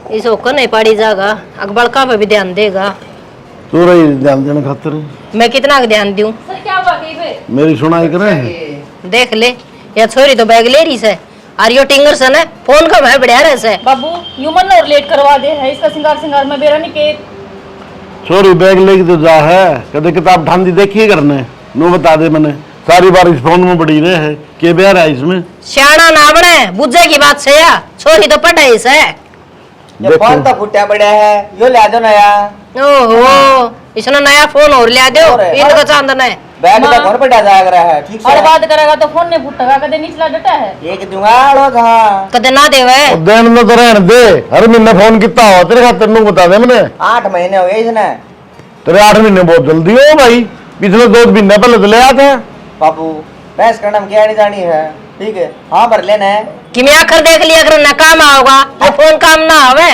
इस होकर नहीं पड़ी जाएगा, अकबर का पे भी ध्यान देगा। तू रही ध्यान देने खातिर मैं कितना का ध्यान दूं? सर क्या हुआ कहीं पे? मेरी सुनाई करे। देख ले, या छोरी तो बैग ले रही से, और यो टिंगर सन है, फोन का भाई बढ़िया रहे से। बाबू ह्यूमन और लेट करवा दे है इसका सिंगार में बेरा निकेत। छोरी बैग लेके तो जा है, कदे किताब ठांदी देखिए करने नू बता दे मैंने सारी बार इस फोन में पड़ी रहे है के ब्याह है इसमें। सियाना ना बने, बुझे की बात से या छोरी तो पढ़ाई से। ये फोन तो फुटा पड़ा है, यो ले दो नया। ओहो, इसने नया फोन और लिया दो, इनका चांदन है। बैग तो घर पे जाग रहा है, ठीक और से बात करेगा तो फोन नहीं फुटेगा, कदे निचला डटा है। एक जुगाड़ था कदे ना देवे। देन में तो रहने दे, हर महीने फोन कितना हो तेरे खातिर नू बता दे मैंने। 8 महीने हो गए इसने। तेरे 8 महीने बहुत जल्दी हो भाई, पिछले 2 महीने पहले तो ले आते हैं। बाबू बहस करना में क्या नहीं जानी है, ठीक है हाँ भर लेना है कि मैं आखिर देख लिया अगर न काम आओगा तो फोन काम ना आवे।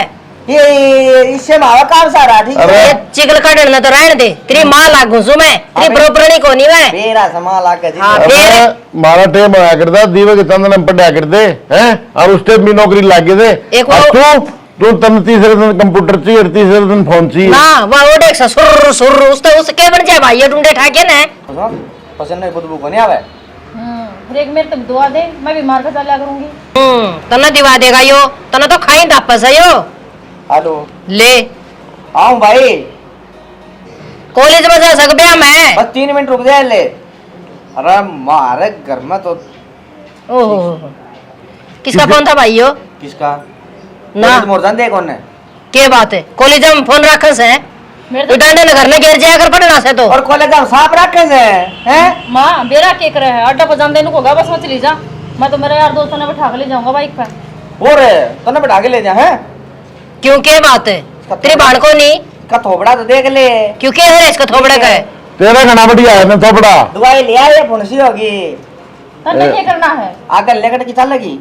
ये इससे मावा काम सारा, ठीक अरे। है। ये चिकल काटन में तो रहने दे, तेरी माँ लागू सु मैं, तेरी अबे। बरोबरनी को नहीं मैं। मेरा सामान ला के हाँ, जी। फिर? अबे, मारा टेम आया करता दीवे के चंदन में पढ़ा करते हैं और उस टेम भी नौकरी लागे दे। एक और वो- तू तन तीसरे दिन कंप्यूटर चाहिए और तीसरे दिन फोन चाहिए। ना वह ओडेक से सुर सुर उसके बन जाए भाई, ये ढूंढे ठाके ना। पसंद नहीं बुदबू को नहीं आवे। फिर एक मेरे तक दुआ दे, मैं भी मार कर चला करूंगी। तना दिवा देगा यो, तना तो खाई तापस है यो। हेलो ले आऊं भाई, कॉलेज में जा सक ब्याह मैं। बस 3 मिनट रुक जाए ले। अरे मारे घर में तो ओहो, किसका फोन था भाई यो? किसका ना मोरजान दे कौन है? के बात है, कॉलेज में फोन रखस है, मेरे तो डांडे न घर में गिर जाया कर पढ़ना से तो। और कॉलेज में सांप रखे से हैं? माँ बेरा केक रहे है, अड्डा पजान देने को बस मत चली जा। मैं तो मेरे यार दोस्तों ने बैठा के ले जाऊंगा बाइक पे। और तो ना बैठा के ले जा हैं? क्यों के बात है, तेरी भाण को नहीं का थोबड़ा तो देख ले। क्यों के है इसको थोबड़ा का है। तेरा घना बढ़िया है ना थोपड़ा। दवाई ले आए फुंसी होगी। तन्ने क्या करना है? आकर लेकर की चल लगी।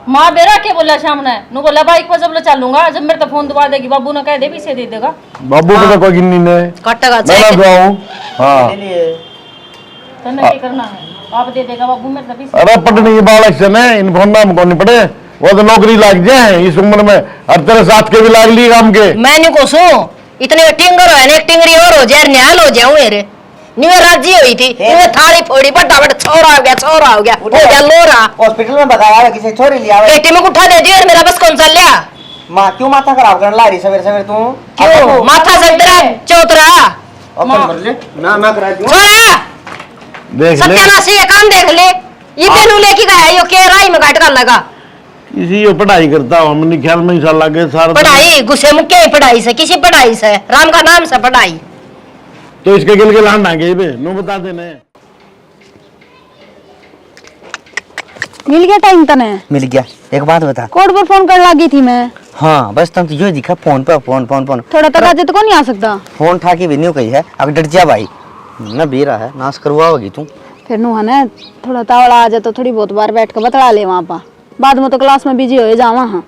माँ बेरा के बोला शाम ने, नु बोला बाइक पर जब ले चलूंगा, जब मेरे तो फोन दबा देगी बाबू ने कह दे पीछे दे देगा। बाबू को तो कोई गिन्नी नहीं कटेगा मैं ना जाऊं। हाँ ले लिए। तन्ने क्या करना है, आप दे देगा बाबू मेरे तो पीछे। अरे पढ़ने की बालक से नहीं, इन फोन नाम को नहीं पढ़े, वो तो नौकरी लाग जाए इस उम्र में, और तेरे साथ के भी लाग ली काम के। मैं नहीं को सू इतने टिंगर है ना, एक टिंगरी और हो जाए न्याल हो जाऊं मेरे। निवे राजी हुई थी, निवे थाली फोड़ी बड़ा बड़ा छोरा हो गया हो गया लोरा। हॉस्पिटल में बताया किसी छोरी लिया हुआ है। पेटी में उठा दे दियो और मेरा बस कौन चल लिया। माँ क्यों माथा खराब करने ला रही सवेरे सवेरे तू? क्यों माथा से तेरा चौतरा अपन कर ले मैं करा दूं। छोरा देख ले सत्यानाशी ये काम देख ले, ये बेलू लेके गया यो के राई में काट कर लगा। इसी ये पढ़ाई करता हूँ मैंने ख्याल में इंशाल्लाह के सारा पढ़ाई गुस्से मुक्के ही पढ़ाई से, किसी पढ़ाई से, राम का नाम से पढ़ाई। तो इसके गिल के लान आगे बे नो बता देने। मिल गया टाइम तने? मिल गया। एक बात बता। कोड पर फोन कर लगी थी मैं। हाँ बस तुम तो यो दिखा फोन पे फोन थोड़ा तक आज तो कौन नहीं आ सकता। फोन ठाकी भी नहीं कही है, अगर डर जा भाई ना बेरा है नाश करवाओगी तू। फिर नु है ना थोड़ा तावड़ा आ जाए तो थोड़ी बहुत बार बैठ के बतला ले वहाँ पर, बाद में तो क्लास में बिजी हो जावा। हाँ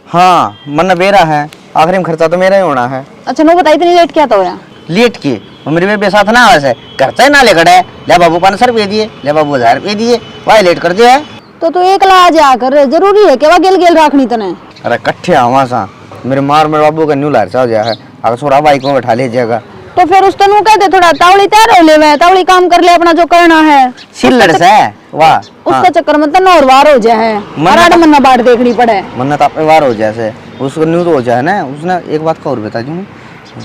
हाँ मन बेरा है, आखिरी में खर्चा तो मेरा ही होना है। अच्छा नो बता इतनी लेट क्या तो होया? लेट की मेरे बेबे साथ ना वैसे खर्चा ही ना ले खड़े, ले बाबू 500 रुपये दिए, ले बाबू 1000 रुपये दिए, भाई लेट कर दिया है। तो तू एकला आ जा कर, जरूरी है क्या गेल गेल रखनी तने? अरे कट्ठे आवा सा मेरे मेरे बाबू का न्यू लार हो जाए है, अगर छोरा बाइक में बैठा ले जाएगा तो फिर उस तनु कह दे थोड़ा तावड़ी तैयार हो ले, वह तावड़ी काम कर ले अपना जो करना है। सिल्लड़ से वाह उसका चक्कर में तो और वार हो जाए, मराठ मन्ना बाट देखनी पड़े। मन्नत अपने वार हो जैसे उसको न्यू तो हो जाए ना। उसने एक बात का और बता दूँ,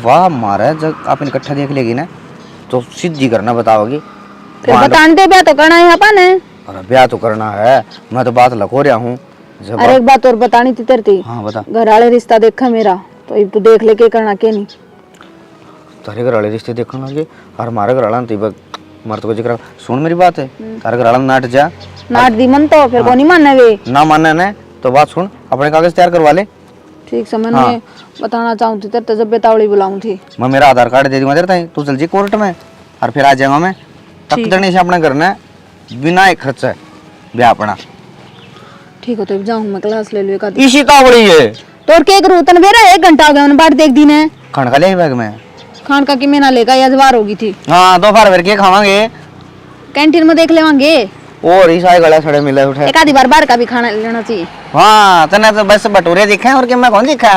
वाह मारा जब आप इकट्ठा देख लेगी ना तो सीधी करना बताओगी। फिर बताने ब्याह तो करना है अपन है। अरे ब्याह तो करना है, मैं तो बात लखो रहा हूँ। अरे एक बात और बतानी थी तेरे थी। हाँ बता। घर वाले रिश्ता देखा मेरा, तो अब तू देख ले के करना के नहीं। तारे घर वाले रिश्ते देखने लगे और हमारे घर वाला तो मर्द को जिक्र सुन मेरी बात है, तारे घर वाला नाट जा नाट दी मन तो फिर कौन ही मानना वे ना मानना है तो बात सुन, अपने कागज तैयार करवा ले। ठीक समझ में बताना चाहूँ थी तेरे तो जब बेतावड़ी बुलाऊं थी। मैं मेरा आधार कार्ड दे दूंगा तेरे ताई, तू चल जी कोर्ट में और फिर आ जाऊंगा मैं तक तक से अपना करना है बिना एक खर्चा ब्याह अपना। ठीक हो तो जाऊँ मैं क्लास ले लूँ इसी का बड़ी है तो के करूँ तन बेरा 1 घंटा हो गया बाट देख दी ने खान खा ले बैग में खान का कि मैं ना लेगा अजवार होगी थी। हाँ दोपहर भर के खावांगे कैंटीन में देख लेवांगे। और ही सारे गला सड़े मिले उठे। एक आधी बार बाहर का भी खाना लेना चाहिए। हाँ तने तो बस भटूरे दिखे और क्या मैं कौन दिखा।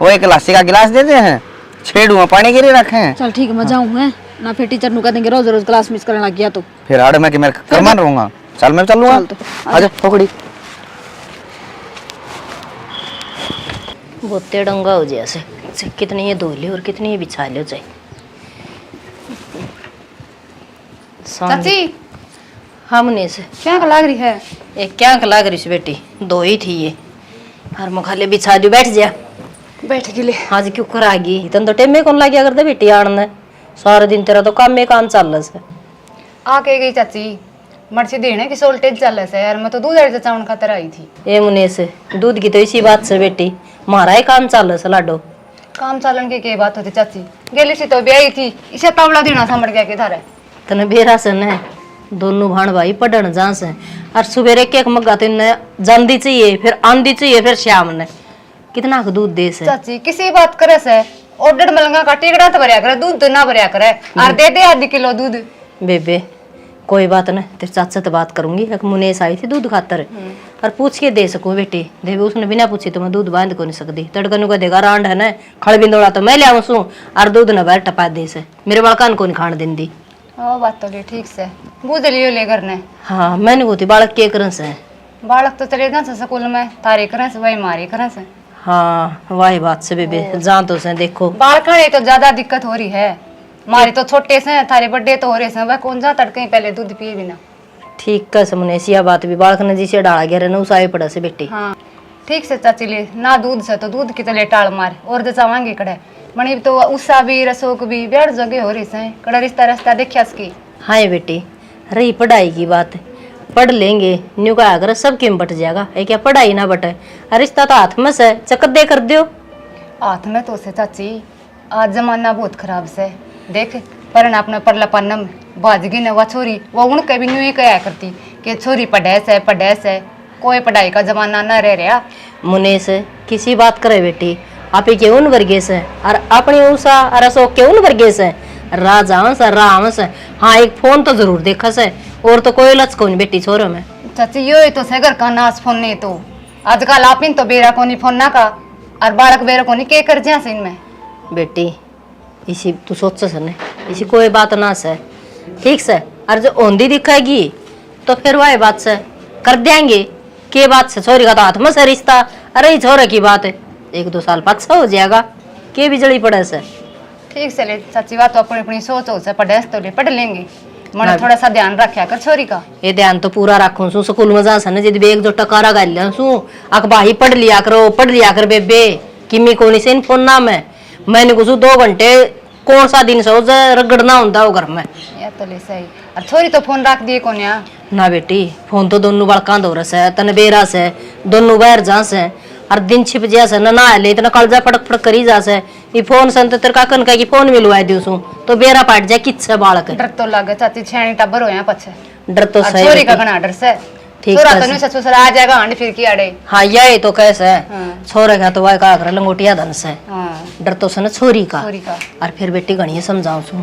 वो एक लस्सी का गिलास देते हैं, छेड़ू पानी गिरे रखे हैं। चल ठीक है, मैं जाऊँ है ना, फिर टीचर नु कह देंगे रोज रोज क्लास मिस करने लग गया तो फिर आड़ मैं कि मैं करमान रहूंगा। चल मैं चलूंगा। चल तो, आजा पकड़ी। बोते डंगा हो जैसे कितनी ये धो ली और कितनी ये बिछा लो चाहे। चाची हमने से क्या लग रही है? एक क्या लाग रही बेटी, दो ही थी ये हर मुखाले बिछा दू, बैठ जा। बैठ गिले आज क्यों कर आ गई, इतन तो टेमे कौन लग गया करते बेटी आने सारा दिन तेरा तो काम में काम चल रहा है। आ के गई चाची, मर्ची देने की सोल्टेज चल रहा है यार, मैं तो दूध अड़ चावल खातर आई थी। ए मुने से दूध की तो इसी बात से बेटी, हमारा ही काम चल रहा है लाडो। काम चालन की बात होती चाची, गेली सी तो ब्याही थी, इसे तवला देना था मर गया के धारे। तने बेरा से न दोनों भाण भाई पढ़न जा से और सुबह एक एक मग्गा तो इन्हें जल्दी चाहिए, फिर आंधी चाहिए, फिर शाम ने कितना का दूध दे से। चाची किसी बात करे से ऑर्डर मलंगा का टिकड़ा तो भरिया करे, दूध तो ना भरिया करे, और दे दे आधी किलो दूध। बेबे कोई बात न, तेरे चाचा से बात करूंगी। एक मुनेश आई थी दूध खातर और पूछ के दे सकूं बेटी, देवी उसने बिना पूछी तो मैं दूध बांध को नहीं सकती। तड़कन को देगा रांड है न खड़ बिंदोड़ा तो मैं ले आऊं सू और दूध न बाहर टपा दे से, मेरे बालकान को नहीं खान देंदी। ओ बात तो ले ठीक से बूझ लियो ले करने। हाँ मैंने बोती बालक के करन से, बालक तो चले जा स्कूल में, तारे करे से वही मारे करे से। हाँ वही बात से बेबे जान तो से देखो बालका तो ज्यादा दिक्कत हो रही है, हमारे तो छोटे से थारे बड़े तो हो रहे से, वह कौन जा तड़के पहले दूध पिए बिना। ठीक का समझे सिया बात भी बालक ने जिसे डाला गया रहना उसाए पड़ा से बेटी। हाँ ठीक से चाची ले ना दूध से तो दूध की तले टाल मार और जो चावांगे कड़े मणि तो उषा भी रसोक भी बेड़ जगह हो रही से कड़ा रिश्ता रास्ता देखिया सकी। हाँ बेटी रही पढ़ाई की बात, पढ़ लेंगे न्यू का अगर सब क्यों बट जाएगा, ये क्या पढ़ाई ना बटे, रिश्ता तो हाथ में से चक्कर दे कर दियो। हाथ में तो से चाची आज जमाना बहुत खराब से देख, पर अपने परलापन्नम बाजगी ने वह छोरी वो उनके भी न्यू ही कहा करती कि छोरी पढ़े से कोई पढ़ाई का जमाना ना रह रहा। मुने से किसी बात करे बेटी, आप के उन वर्गे से और अपनी उषा और अशोक के उन वर्गे से राजा से राम से। हाँ एक फोन तो जरूर देखा से और तो कोई लच को नहीं बेटी छोरो में। चाची यो तो से घर का नाश फोन नहीं तो आजकल आप इन तो बेरा को नहीं फोन ना का और बालक बेरा को नहीं के कर जा से इनमें। बेटी इसी तू सोच से ने इसी कोई बात ना से ठीक से, और जो ओंदी दिखाएगी तो फिर वही बात से कर देंगे के बात से छोरी का तो हाथ में से रिश्ता, अरे छोरे की बात है 1-2 साल पाछा हो जाएगा के बिजली पड़े से। ठीक से ले चाची बात तो अपनी अपनी सोच हो से पढ़े तो ले पढ़ लेंगे, मन थोड़ा सा ध्यान रखा कर छोरी का। ये ध्यान तो पूरा रखूं सू, स्कूल में जा सन जब एक 2 टकारा गाल लिया सू अखबाही पढ़ लिया करो बेबे किमी कोनी से फोन ना मैंने कुछ 2 घंटे कौन सा दिन से रगड़ना होता है घर में। या तो ले सही और छोरी तो फोन रख दिए कोन्या ना बेटी फोन तो दोनों बड़का दो रस है तन बेरा से दोनों बाहर जा से और दिन छिप जा से ना ले इतना कलजा फटक फटक करी जा से ये फोन से तो तेरे काकन का की फोन मिलवा दियो सू तो बेरा पाट जा किच से बालक डर तो लगे चाची छेणी टब्बर हो यहाँ पछे डर तो सही छोरी का घना डर से ठीक छोरा है तो नहीं ससुर आ जाएगा आंड फिर की अड़े। हाँ यही तो कैसे हाँ। छोरे का तो वह का कर लंगोटिया धन से हाँ डर तो से ना छोरी का छोरी का और फिर बेटी घनी समझाऊं सू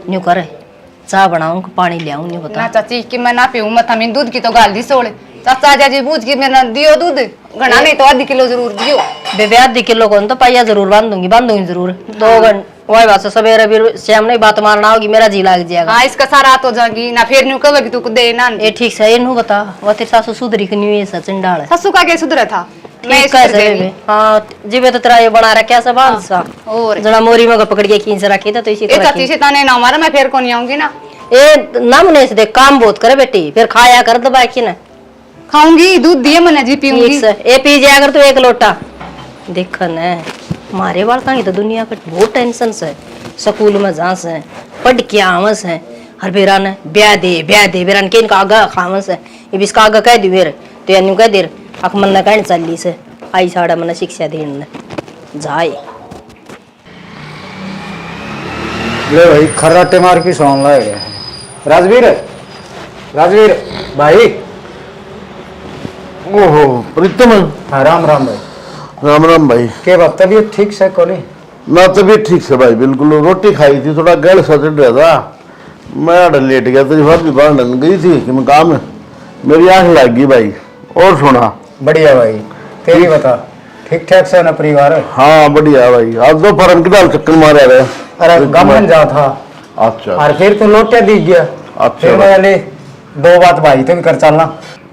न्यू करे चाह बनाऊं पानी ले आऊं न्यू ना बता चाची कि मैं ना पीऊं मत हमें दूध की तो गाल दी सोले चाचा जाजी बूझ के मेरा दियो दूध घना नहीं तो आधी किलो जरूर दियो। बेबे आधी किलो को तो पाइया जरूर बांधूंगी जरूर 2 घंटे वही बात से सवेरे भी शाम नहीं बात मारना होगी मेरा जी लग जाएगा। हाँ इसका सारा तो जाएगी ना फिर न्यू कहोगी तू दे ना ये ठीक से ये नू बता वो तेरी सासू सुधरी की न्यू ये चंडाल है ससु का क्या सुधरा था मैं ठीक कैसे बेबे हाँ जीवे तो तेरा ये बना रखा सब सा और जना मोरी में पकड़ के खींच रखी था तो इसी ये तरह चाची से ताने ना मारा मैं फिर को नहीं आऊंगी ना। ए ना मुने से देख काम बहुत करे बेटी फिर खाया कर दबा की ना खाऊंगी दूध दिए मैंने जी पीऊंगी। ठीक से ए पी जाया कर तू 1 लोटा देख न मारे बालका की तो दुनिया पे बहुत टेंशन से स्कूल में जा से पढ़ के आवस है हर बेरा ने ब्याह दे बेरा के इनका आगा खावस है ये भी इसका आगा कह दी बेर तो यानी कह देर अकमन ने कहन चली से आई साड़ा मन शिक्षा देन ने जाए ले भाई खर्राटे मार की सौन लाएगा। राजवीर भाई। ओहो प्रीतम हाँ राम राम भाई। राम राम भाई। के बात तबीयत ठीक से कोनी? ना तबीयत ठीक से भाई बिल्कुल, रोटी खाई थी थोड़ा गैल सा चढ़ रहा था मैं लेट गया, तेरी भाभी बाहर गई थी कि मैं काम मेरी आंख लग गई भाई। और सुना? बढ़िया भाई। तेरी बता, ठीक ठाक से ना परिवार? हाँ बढ़िया भाई। आज दो फर्म किधर चक्कर मारे रहे? अरे गमन जा था। अच्छा और फिर तो लौटे दिख गया। अच्छा फिर भाई। मैं ले दो बात भाई तो भी कर चलना।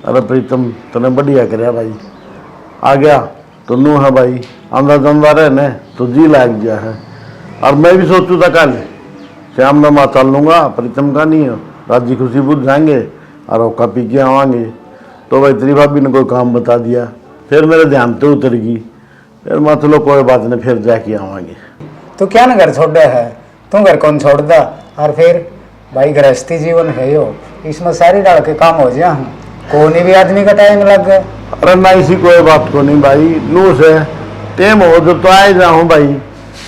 अरे प्रीतम तूने बढ़िया कराया भाई। आ गया तो नू है भाई, आंदा जंदा रहे न तो जी लाग गया है। और मैं भी सोचू था कल शाम में मैं चल लूँगा, प्रीतम का नहीं है, राजी खुशी बुझ जाएंगे और औका पी के आवाएंगे। तो भाई तेरी भाभी ने कोई काम बता दिया, फिर मेरे ध्यान तो उतर गई। फिर मैं चलो कोई बात नहीं, फिर जाके आवाएंगे। तू क्या ना घर छोड़ा है? तू घर कौन छोड़ दा? और फिर भाई गृहस्थी जीवन है यो, इसमें सारी डाल के काम हो जाए। कोई भी आदमी का टाइम लग गया। अरे ना इसी कोई बात को नहीं भाई, नू से टेम हो जब तो आए जाऊँ भाई।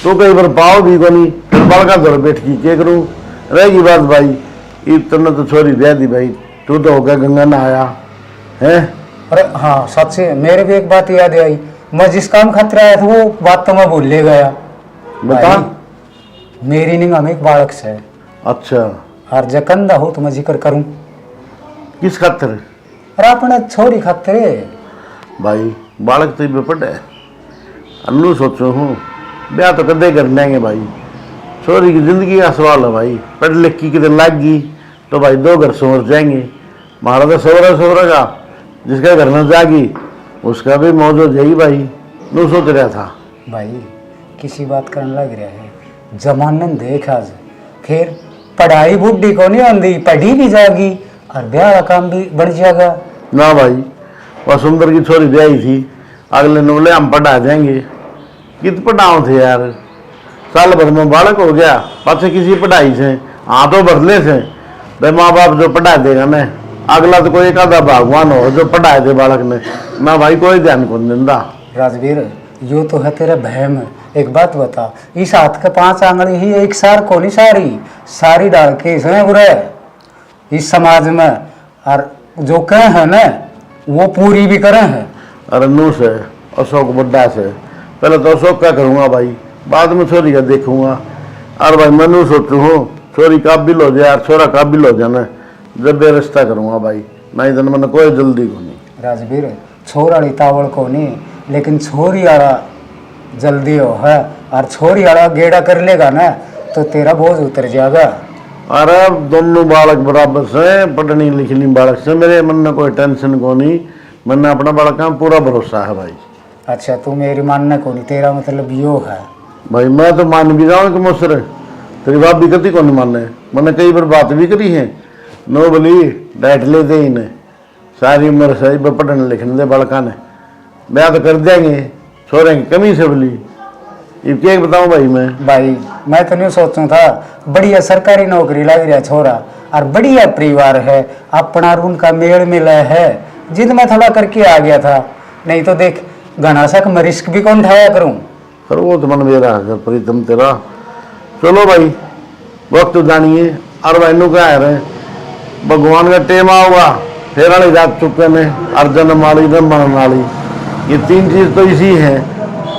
तो कई बार पाओ भी को नहीं, फिर बड़का घर बैठ की क्या करूँ? रहेगी बात भाई, इतना तो छोरी दे दी भाई। तू तो हो गया गंगा नहाया है। अरे हाँ सच है, मेरे भी एक बात याद आई। मैं जिस काम खातिर आया था वो बात तो मैं भूल ले गया। बता। भाई, मेरी निगाह में एक बालक से। अच्छा और जकंदा हो तो मैं जिक्र करूं। किस खातर? अरे अपने छोरी खातिर। भाई बालक तो ये पड़े अन्नू सोचो हूँ, ब्याह तो कदे कर लेंगे भाई। छोरी की जिंदगी का सवाल है भाई। पढ़ लिख की कितने लाग गई तो भाई दो घर संवर जाएंगे। हमारा तो सवरा का जिसका घर न जागी उसका भी मौज हो जाएगी भाई। नू सोच रहा था भाई किसी बात करने लग रहा है, जमानन देख आज। फिर पढ़ाई बुढ़ी को नहीं आंदी, पढ़ी भी जाएगी और ब्याह का काम भी बढ़ जाएगा। ना भाई, वह सुंदर की छोरी ब्याही थी, अगले नवले हम पढ़ा जाएंगे। कित पढ़ाओ थे यार, साल भर में बालक हो गया, पाछे किसी पढ़ाई से हाथों भरले से भाई माँ बाप जो पढ़ा देगा ना, अगला तो कोई एक आधा भगवान हो जो पढ़ाए थे बालक ने ना भाई, कोई ध्यान कौन देता। राजवीर यो तो है तेरा बहम। एक बात बता, इस हाथ के 5 आंगली ही एक सार को नहीं सारी डाल के इसने बुरे इस समाज में। और जो कहे हैं ना वो पूरी भी करे हैं। अरे नू से अशोक बड्डा से पहले तो अशोक का करूँगा भाई, बाद में छोरी का देखूंगा। और भाई मैं नू सोचू हूँ छोरी काबिल हो जाए और छोरा काबिल हो जाना जब बे रिश्ता करूँगा भाई, नहीं तो मैंने कोई जल्दी को नहीं। राजवीर छोरा तावड़ को नहीं, लेकिन छोरी वाला जल्दी हो है। और छोरी वाला गेड़ा कर लेगा ना तो तेरा बोझ उतर जाएगा। अरे दोनों बालक बराबर से, पढ़नी लिखनी बालक से मेरे मन में कोई टेंशन को नहीं। मैंने अपना बालक का पूरा भरोसा है भाई। अच्छा तू मेरी मानना को नहीं, तेरा मतलब यो है भाई। मैं तो मान भी जाऊँ कि मुझसे तेरी बात भी कती को नहीं माने। मैंने कई बार बात भी करी है, नो बोली डाइट लेते ही ने सारी उम्र से पढ़ने लिखने दे बालका ने, ब्याह तो कर देंगे, छोरे की कमी से बोली। ये क्या बताऊँ भाई मैं तो नहीं सोचूं था। बढ़िया सरकारी नौकरी लग रहा छोरा और बढ़िया परिवार है, अपना और उनका मेल मिला है, जिद मैं थोड़ा करके आ गया था। नहीं तो देख घना सक मैं रिस्क भी कौन उठाया करूं। पर वो तो मन मेरा है प्रीतम तेरा। चलो भाई वक्त जानिए। और भाई नु क्या है भगवान का टेम आऊगा फिर वाली रात चुके ने, अर्जन वाली न मरण वाली, ये 3 चीज तो इसी है।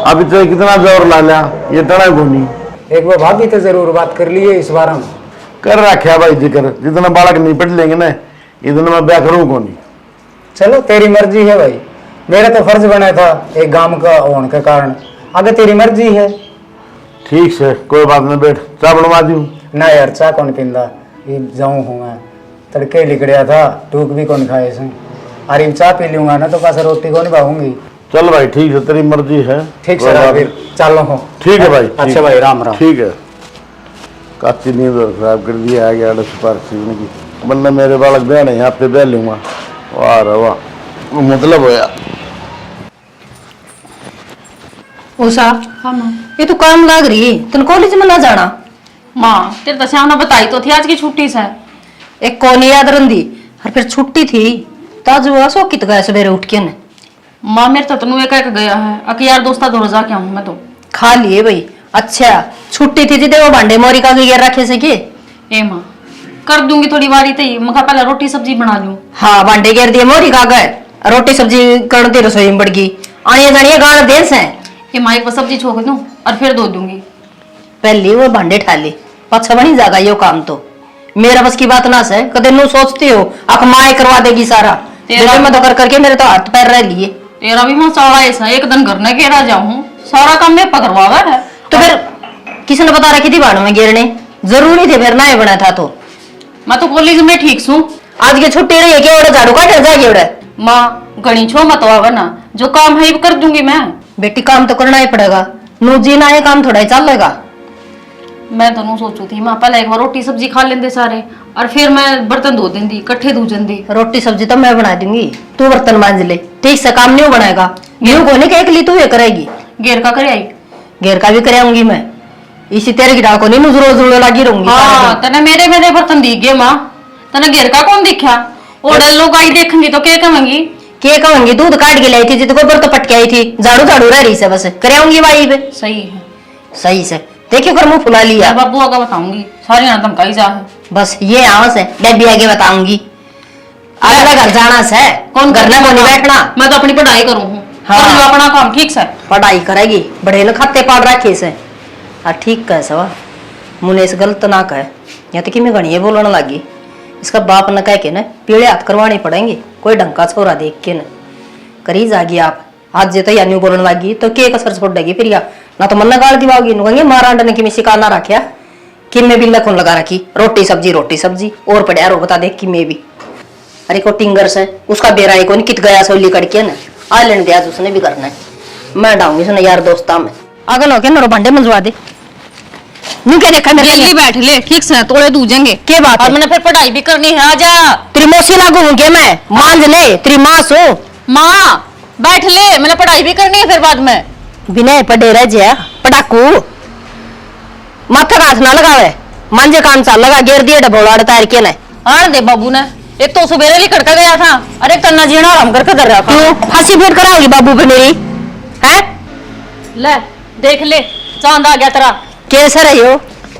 अभी तो कितना जोर ला लिया ये टड़ा को नहीं। एक बार भाभी तो जरूर बात कर लिए इस बार हम कर रखा भाई जिक्र, जितना बालक नहीं पढ़ लेंगे ना इतना मैं ब्याह करूँ को नहीं। चलो तेरी मर्जी है भाई, मेरा तो फर्ज बना था एक गांव का होने के कारण। आगे तेरी मर्जी है। ठीक से कोई बात नहीं, बैठ चाय बनवा दूँ ना यार चाह कौन पींदा, ये जाऊँ हूँ मैं तड़के लिकड़िया था, टूक भी कौन खाए से। अरे चाह पी लूंगा ना तो पास रोटी को नहीं भाऊंगी। चल भाई ठीक है, तेरी मर्जी है। ठीक है राजवीर, चलो हो। ठीक है भाई। अच्छा भाई, राम राम। ठीक है। काची नींद और खराब कर दिया आ गया सीखने की, वरना मेरे बालक बहन है यहाँ पे बह लूँगा। वाह रे वाह, मतलब होया। उषा हाँ माँ। ये तो काम लाग रही है, तुम कॉलेज में ना जाना? माँ तेरे तो श्याम ने बताई तो थी आज की छुट्टी से। एक कौन याद रंदी और फिर छुट्टी थी ताज वो अशोक कित गया सवेरे उठ के ने। माँ मेरे तो तनु एक गया है, अके यार दोस्ता दौड़ जा के आऊँ मैं तो। खा लिए भाई। अच्छा छुट्टी थी जिदे वो भांडे मोरी का गिर रखे से के। ए माँ कर दूंगी थोड़ी बारी तई, मका पहले रोटी सब्जी बना लूं। हाँ भांडे गिर दिए मोरी का गए, रोटी सब्जी करती रसोई में बढ़ गई। आने जानिए गाना देश है ये माँ एक बार सब्जी छोड़ दूं और फिर धो दूंगी। पहले वो भांडे ठाले पाछा बनी जागा यो काम तो मेरा बस की बात ना से। कदे नू सोचती हो अख माए करवा देगी सारा, बेटे मैं तो कर करके मेरे तो हाथ पैर रह लिए। तेरा भी मसाला ऐसा एक दिन घर न घेरा जाऊं, सारा काम मैं पकड़वावा है। तो फिर किसने बता रखी थी बाण में गिरने? जरूरी थे फिर ना ही बना था तो। मैं तो कॉलेज में ठीक छू। आज की छुट्टी रही है कि ओड़े झाड़ू काटे जाएगी ओड़े। माँ गणी छो मत आवा ना, जो काम है वो कर दूंगी मैं। बेटी काम तो करना ही पड़ेगा, नू जीना है काम थोड़ा ही चलेगा। मैं तो नू सोचू थी माँ पहले एक बार रोटी सब्जी खा लेंदे सारे, और फिर मैं बर्तन धो देंदी, इकट्ठे धो देंदी। रोटी सब्जी तो मैं बना दूंगी, तू बर्तन मांज ले। ठीक से काम नहीं बनाएगा, यूं को नहीं कि अकेली तू ये करेगी। घेर का करे आई घेर का भी कराऊंगी मैं, इसी तेरे की डाल को नहीं रोज रोज लगी रहूंगी। हाँ तने मेरे बर्तन दी गए माँ, तने घेर का कौन दिखा? और लोग आई देखेंगी तो क्या कहेंगी? के कहूंगी दूध काट के लाई थी जित गोबर तो पटके आई थी, झाड़ू झाड़ू रह रही से बस कराऊंगी भाई पे। सही है, सही से देखियो कर मुंह फुला लिया। मैं बाबू आगे बताऊंगी, सारी ना धमकाई जा है। बस ये आवाज है, डेबी आगे बताऊंगी। अगला घर जाना से कौन घर में नहीं बैठना। मैं तो अपनी पढ़ाई करूँ हूँ। हाँ। कर लो अपना काम ठीक से। पढ़ाई करेगी, बड़े ने खाते पाड़ रखे से। हाँ ठीक कह सवा, मुने इस गलत ना कहे, या तो कि मैं गणिये बोलने लगी। इसका बाप न कह के न पीड़े हाथ करवाने पड़ेंगे, कोई ढंका छोरा देख के न करी जागी आप। आज जे तो या न्यू बोलने लगी तो के कसर छोड़ेगी फिर, या ना तो मन गाड़ दिवाओगी नु कहेंगे मारांड ने कि मैं सिकाना रखा कि मैं भी लखन लगा रखी रोटी सब्जी और पड़े रो बता देख कि मैं भी। अरे को टिंगर से उसका बेरा ही कोनी कित गया सोली करके न आ लेने दिया उसने भी करना है। मैं डाऊंगी उसने यार दोस्ता में अगल होके नरो भांडे मंजवा दे। न्यू क्या देखा मेरे जल्दी बैठ ले, ठीक से तोड़े दूजेंगे। के बात और है? मैंने फिर पढ़ाई भी करनी है। आजा तेरी मौसी लागू हूँ क्या मैं? मांझ ले, तेरी माँ सो। माँ बैठ ले, मैंने पढ़ाई भी करनी है फिर बाद में। बिना पढ़े रह जा पटाकू माथा का हाथ ना लगावे, मांझे कान सा लगा घेर दिए डबोला तार के ने। आने दे बाबू ने, एक तो सुबेरे ही खड़का गया था, अरे कन्ना जीना आराम करके कर रहा था। क्यों फांसी भेंट कराओगी बाबू पे मेरी? है ले देख ले, चांद आ गया तेरा। कैसे रही हो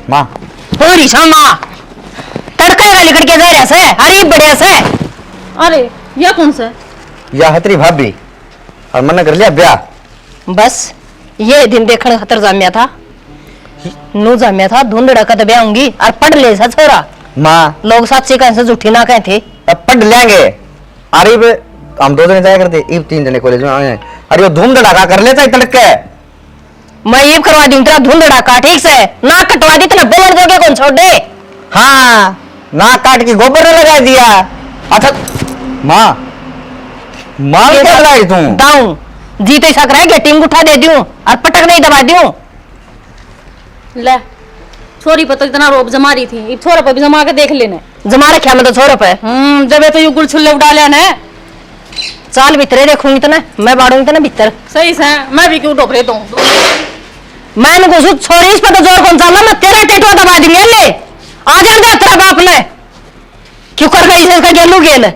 माँ पूरी क्षमा तड़का वाली करके जा रहा से? अरे बढ़िया से। अरे ये कौन सा? यह है तेरी भाभी, और मैंने कर लिया ब्याह। बस ये दिन देखने खतर जामिया था, नू जामिया था धुंधड़ा कद ब्याऊंगी और पढ़ ले सा छोरा। माँ लोग सच्ची कहें से झूठी ना कहे थे। अब पढ़ लेंगे। अरे बे, हम 2 जने जाया करते, अब 3 जने कॉलेज में आए। अरे वो धूम धड़ाका कर लेता है तड़के। मैं ये करवा दूं तेरा धुंधड़ा का, ठीक से ना कटवा दी तो बोल दोगे कौन छोड़ दे। हाँ नाक काट के गोबर ने लगा दिया। अच्छा माँ माँ क्या लाई तू? दाऊं जी तो ऐसा कराए टिंग उठा दे दूं और पटक नहीं दबा दूं। ले छोरी पर तो इतना रोब जमा रही थी, छोरा पर भी जमा के देख लेने। जमा रखा मैं तो छोरों पे। जब तो यू गुड़ छुल्ले उड़ा लिया ने। चाल भीतरे देखूंगी तो ना मैं बाड़ूंगी तो ना भीतर। सही से मैं भी क्यों डोबरे तो मैं इनको छोरी इस पर तो जोर कौन सा मैं तेरा टेटवा दबा दूंगी। ले आ जा जा तेरा बाप ने क्यों कर गई इसका गेलू गेल।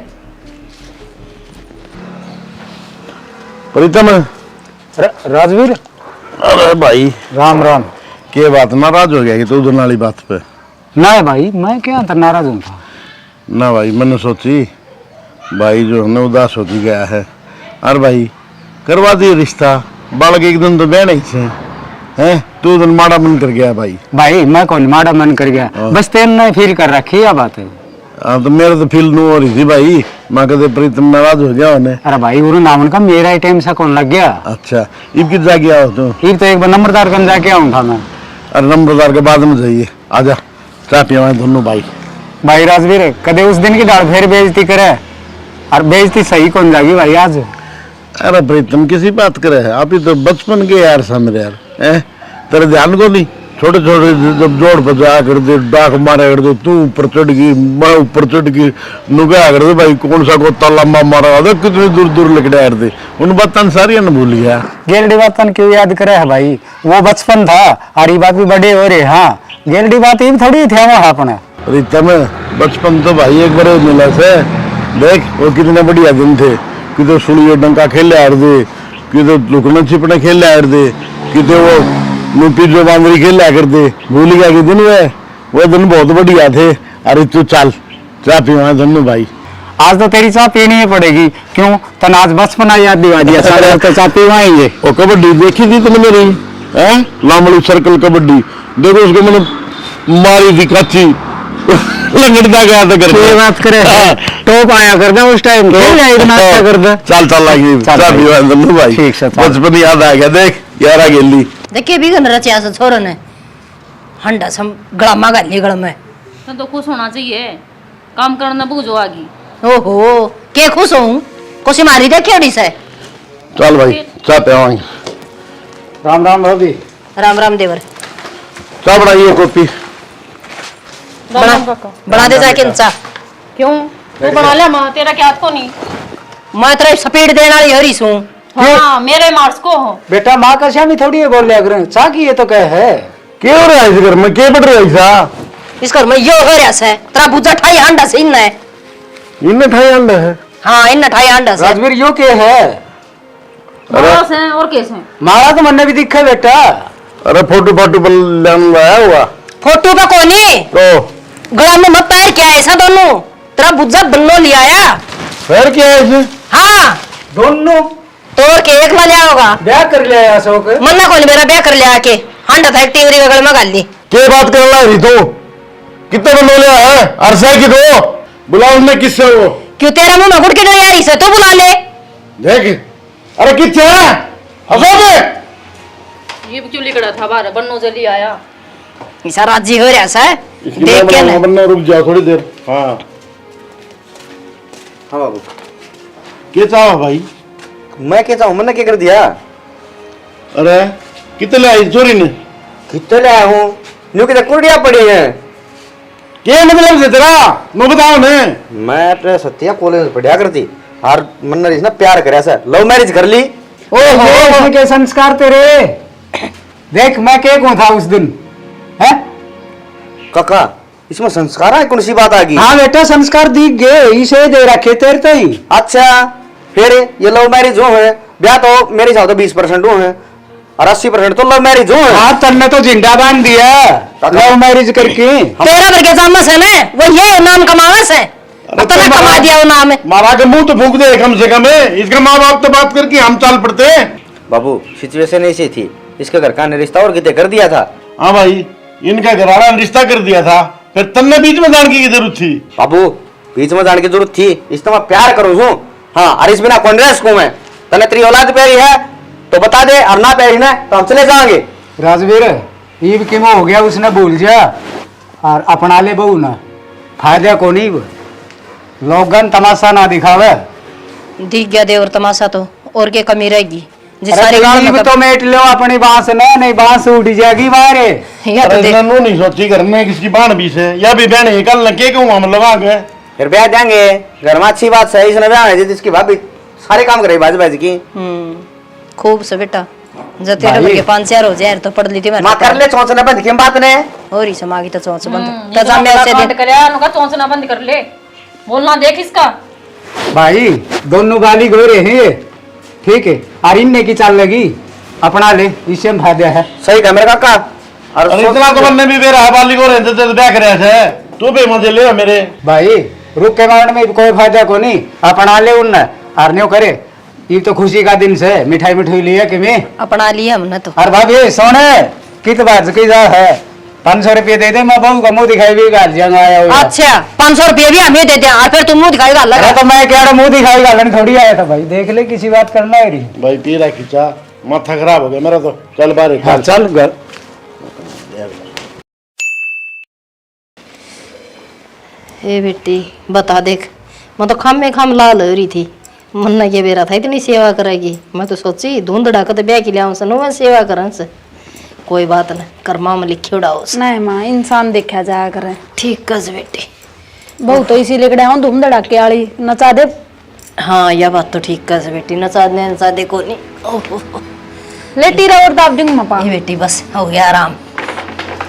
प्रीतम राजवीर अरे भाई राम राम। के बात नाराज हो गया कि तू उधर वाली बात पे? ना भाई मैं क्या अंतर नाराज हूँ था। ना भाई मैंने सोची भाई जो हमने उदास होती गया है, अरे भाई करवा दिए रिश्ता, बाल के एक दिन तो बहन ही से हैं, तू उधर माड़ा मन कर गया भाई। भाई मैं कौन माड़ा मन कर गया, बस तेने फील कर रखी है बात है। हाँ तो मेरे तो फील नू हो रही थी भाई, मैं कहते प्रीतम नाराज हो गया उन्हें। अरे भाई उन्हें नाम का मेरा ही टाइम सा कौन लग गया। अच्छा इब कित जा गया हो तू? फिर तो एक बार नंबरदार कन जाके आऊँ था मैं। अरे नंबरदार के बाद में जाइए, आजा चाय पिया दोनों भाई। भाई राजवीर कदे उस दिन की दाल फिर बेइज्जती करे, और बेइज्जती सही कौन जागी भाई आज। अरे प्रीतम किसी बात करे है, आप ही तो बचपन के यार सा मेरे यार हैं, तेरे ध्यान को नहीं? छोटे छोटे जब जोड़ पर जाया कर दे, डाक मारा कर दे, तू ऊपर चढ़ गई मैं ऊपर चढ़ गई, नुगया कर दे भाई कौन सा गोता लंबा मारा दे, कितनी दूर दूर लेके आए थे उन बातन सारी न भूल गया। गेलडी बात क्यों याद करे है भाई, वो बचपन था और ये बात भी बड़े हो रहे। हाँ गेलडी बात ये थोड़ी थे वहाँ अपने। प्रीतम बचपन तो भाई एक बार मिला से देख, वो कितने बढ़िया दिन थे, कि तो सुनिए डंका खेल आ रहे, कि तो लुकना छिपना खेल आ रहे, कि तो वो मुट्ठी जो बांदरी खेल कर दे, भूल गया कि दिन वो दिन बहुत बढ़िया थे। अरे तू चल चाय पीवा दोनों भाई। आज तो तेरी चाय पीनी ही पड़ेगी, क्यों तन आज बचपना याद दिवा दिया सारे तो चाय पीवाएंगे। वो कबड्डी देखी थी तुमने मेरी हैं, लामड़ी सर्कल कबड्डी, देखो उसको मैंने मारी थी काची लगड़ता गया तो कर ये बात करे टॉप आया करना उस टाइम नाश्ता करना। चल चल लगी चल चाबी भाई। बंद भाई ठीक से, चल। बचपन याद आ गया देख यारा गेली देखिए भी गन रचिया से छोरो ने हंडा सम गड़ामा गाली गड़ में तो खुश होना चाहिए, काम करना बूझो आगी। ओहो के खुश हूँ कोसी मारी देखी ओडी से। चल भाई चाय पे आएंगे। राम राम भाभी। राम राम देवर चाय बनाइए कॉपी बना दे जाके चा। क्यों तू बना ले मां, तेरा क्या हाथ को नहीं। मैं तेरे स्पीड देने वाली हरी सू। हाँ मेरे मार्क्स को हो। बेटा माँ का श्यामी थोड़ी है बोल लिया करें चा की ये तो कह है। क्या हो रहा है इस घर में क्या बढ़ रहा है ऐसा इस घर में यो हो रहा से तेरा बुझा ठाई हंडा से इन्ना है। इनने ठाई अंडा है हाँ इन ठाई हंडा से राजवीर यो के है मार्क्स हैं और केस हैं। मारा तो मन भी दिखा बेटा। अरे फोटो फोटो पर लाया हुआ फोटो पे कोनी तो गला में मत पैर क्या ऐसा दोनों तेरा बुझा बन्नो लिया आया। फिर क्या है इसे हाँ दोनों तोड़ के एक ला लिया होगा ब्याह कर लिया अशोक। मन्ना कोनी मेरा ब्याह कर लिया आके हंडा था एक टिंगरी का गल में गाल ली। क्या बात कर रहा है तो कितने बंदो लिया है अरसा की दो बुलाओ उसने किससे वो क्यों तेरा मुंह में गुड़ के डर यारी से तू बुला ले। देख अरे कितने है अशोक ये क्यों लिखड़ा था बाहर बन्नो जल्दी आया। ऐसा राजी हो रहा है इसकी देख के ना। बनना रुक जाओ थोड़ी देर हाँ हाँ बाबू क्या चाहो भाई मैं क्या चाहूँ, मैंने क्या कर दिया। अरे कितने ले आई चोरी ने कितने ले आया हूँ, न्यू की कुर्डिया पड़ी है। क्या मतलब से तेरा मैं बताओ ने मैं अपने सत्या कॉलेज में पढ़िया करती और मन्ना इसने प्यार करे सर लव मैरिज कर ली। ओहो इसमें के संस्कार तेरे देख मैं के कौन था उस दिन है। काका इसमें संस्कार है कौन सी बात आ गई। हाँ बेटा संस्कार दिख गए इसे दे रखे तेरे तो ही। अच्छा फिर ये लव मैरिज हो है, ब्याह तो मेरे हिसाब से 20% हो है और 80% तो लव मैरिज हो है। हाँ तन्ने तो जिंदा बांध दिया लव मैरिज करके। तेरा भर के जामस है ना वो ये नाम कमावस है उतना कमा दिया वो नाम है। मारा के मुंह तो फूक दे कम से कम इसका माँ बाप तो बात करके हम चाल पड़ते हैं। बाबू सिचुएशन ऐसी थी, इसके घर का ने रिश्ता और कितने कर दिया था। हाँ भाई इनका घराना ने रिश्ता कर दिया था फिर तन्ने बीच में जान की जरूरत थी। बाबू बीच में जाने की जरूरत थी, इससे मैं प्यार करूँ हूँ। हाँ और इस बिना कौन रेस को मैं तने तेरी औलाद प्यारी है तो बता दे और ना प्यारी ना तो हम चले जाएंगे। राजवीर ईब किम हो गया उसने भूल जा और अपना ले बहू ना फायदा को नहीं लोगन तमाशा ना दिखावे। दिख गया दे और तमाशा तो और क्या कमी रहेगी जिस अरे सारे गांव में ईब तो मेट लो अपनी बांस ना नहीं बांस उठ जाएगी मारे। या तो अरे देख इसने नहीं सोची घर में किसकी बाण भी से या भी बहन है कल न के कहूँ हम लोग आ गए फिर ब्याह देंगे घर में अच्छी बात है, इसने ब्याह है जिसकी भाभी सारे काम करे बाज बाज की। खूब से बेटा जब तेरे भर के 5 हो जाए तो पढ़ ली थी माँ कर ले चौंचना बंद की बात ने और ही समागी तो चौंच बंद ये तजा में तो ऐसे बंद दे कर यार, उनका चौंचना बंद कर ले, बोलना देख इसका। भाई दोनों गाली गोरे हैं ये ठीक है और इनने की चाल लगी अपना ले इससे में फायदा है। सही कहा मेरे काका। और अरे इतना तो बनने भी मेरा बाली को रहते थे ब्याह करे थे तू भी मजे ले मेरे भाई रुक के मारने में कोई फायदा को नहीं अपना ले उन और न्यू करे ये तो खुशी का दिन से मिठाई मिठाई लिया कि मैं अपना लिया हमने तो। अरे भाभी सोने कित बात की जा है 500 रुपये दे दे मैं बहू का मुंह दिखाई भी गाल जंग आया हुआ। अच्छा 500 रुपये भी हमें देते हैं और फिर तुम मुंह दिखाएगा अरे लगा तो मैं क्या मुंह दिखाई गालन थोड़ी आया था भाई देख ले किसी बात करना है रही। भाई पीरा खींचा माथा खराब हो गया मेरा तो चल बाहर हाँ चल घर ए बेटी बता देख मैं तो खाम में खाम लाल हो रही थी मन्ना ये बेरा था इतनी सेवा करेगी मैं तो सोची धुंधड़ा कर ब्याह के लिया मैं सेवा करन से कोई बात नहीं कर्मा में लिखे उड़ाओ नहीं माँ इंसान देखा जाया करे ठीक कस बेटी बहुत तो इसी लेकर आऊँ धूम धड़ाके वाली नचा दे। हाँ यह बात तो ठीक कस बेटी नचा दे को नहीं ओहो लेटी रहो और दाब दूंगी मापा। ये बेटी बस हो गया आराम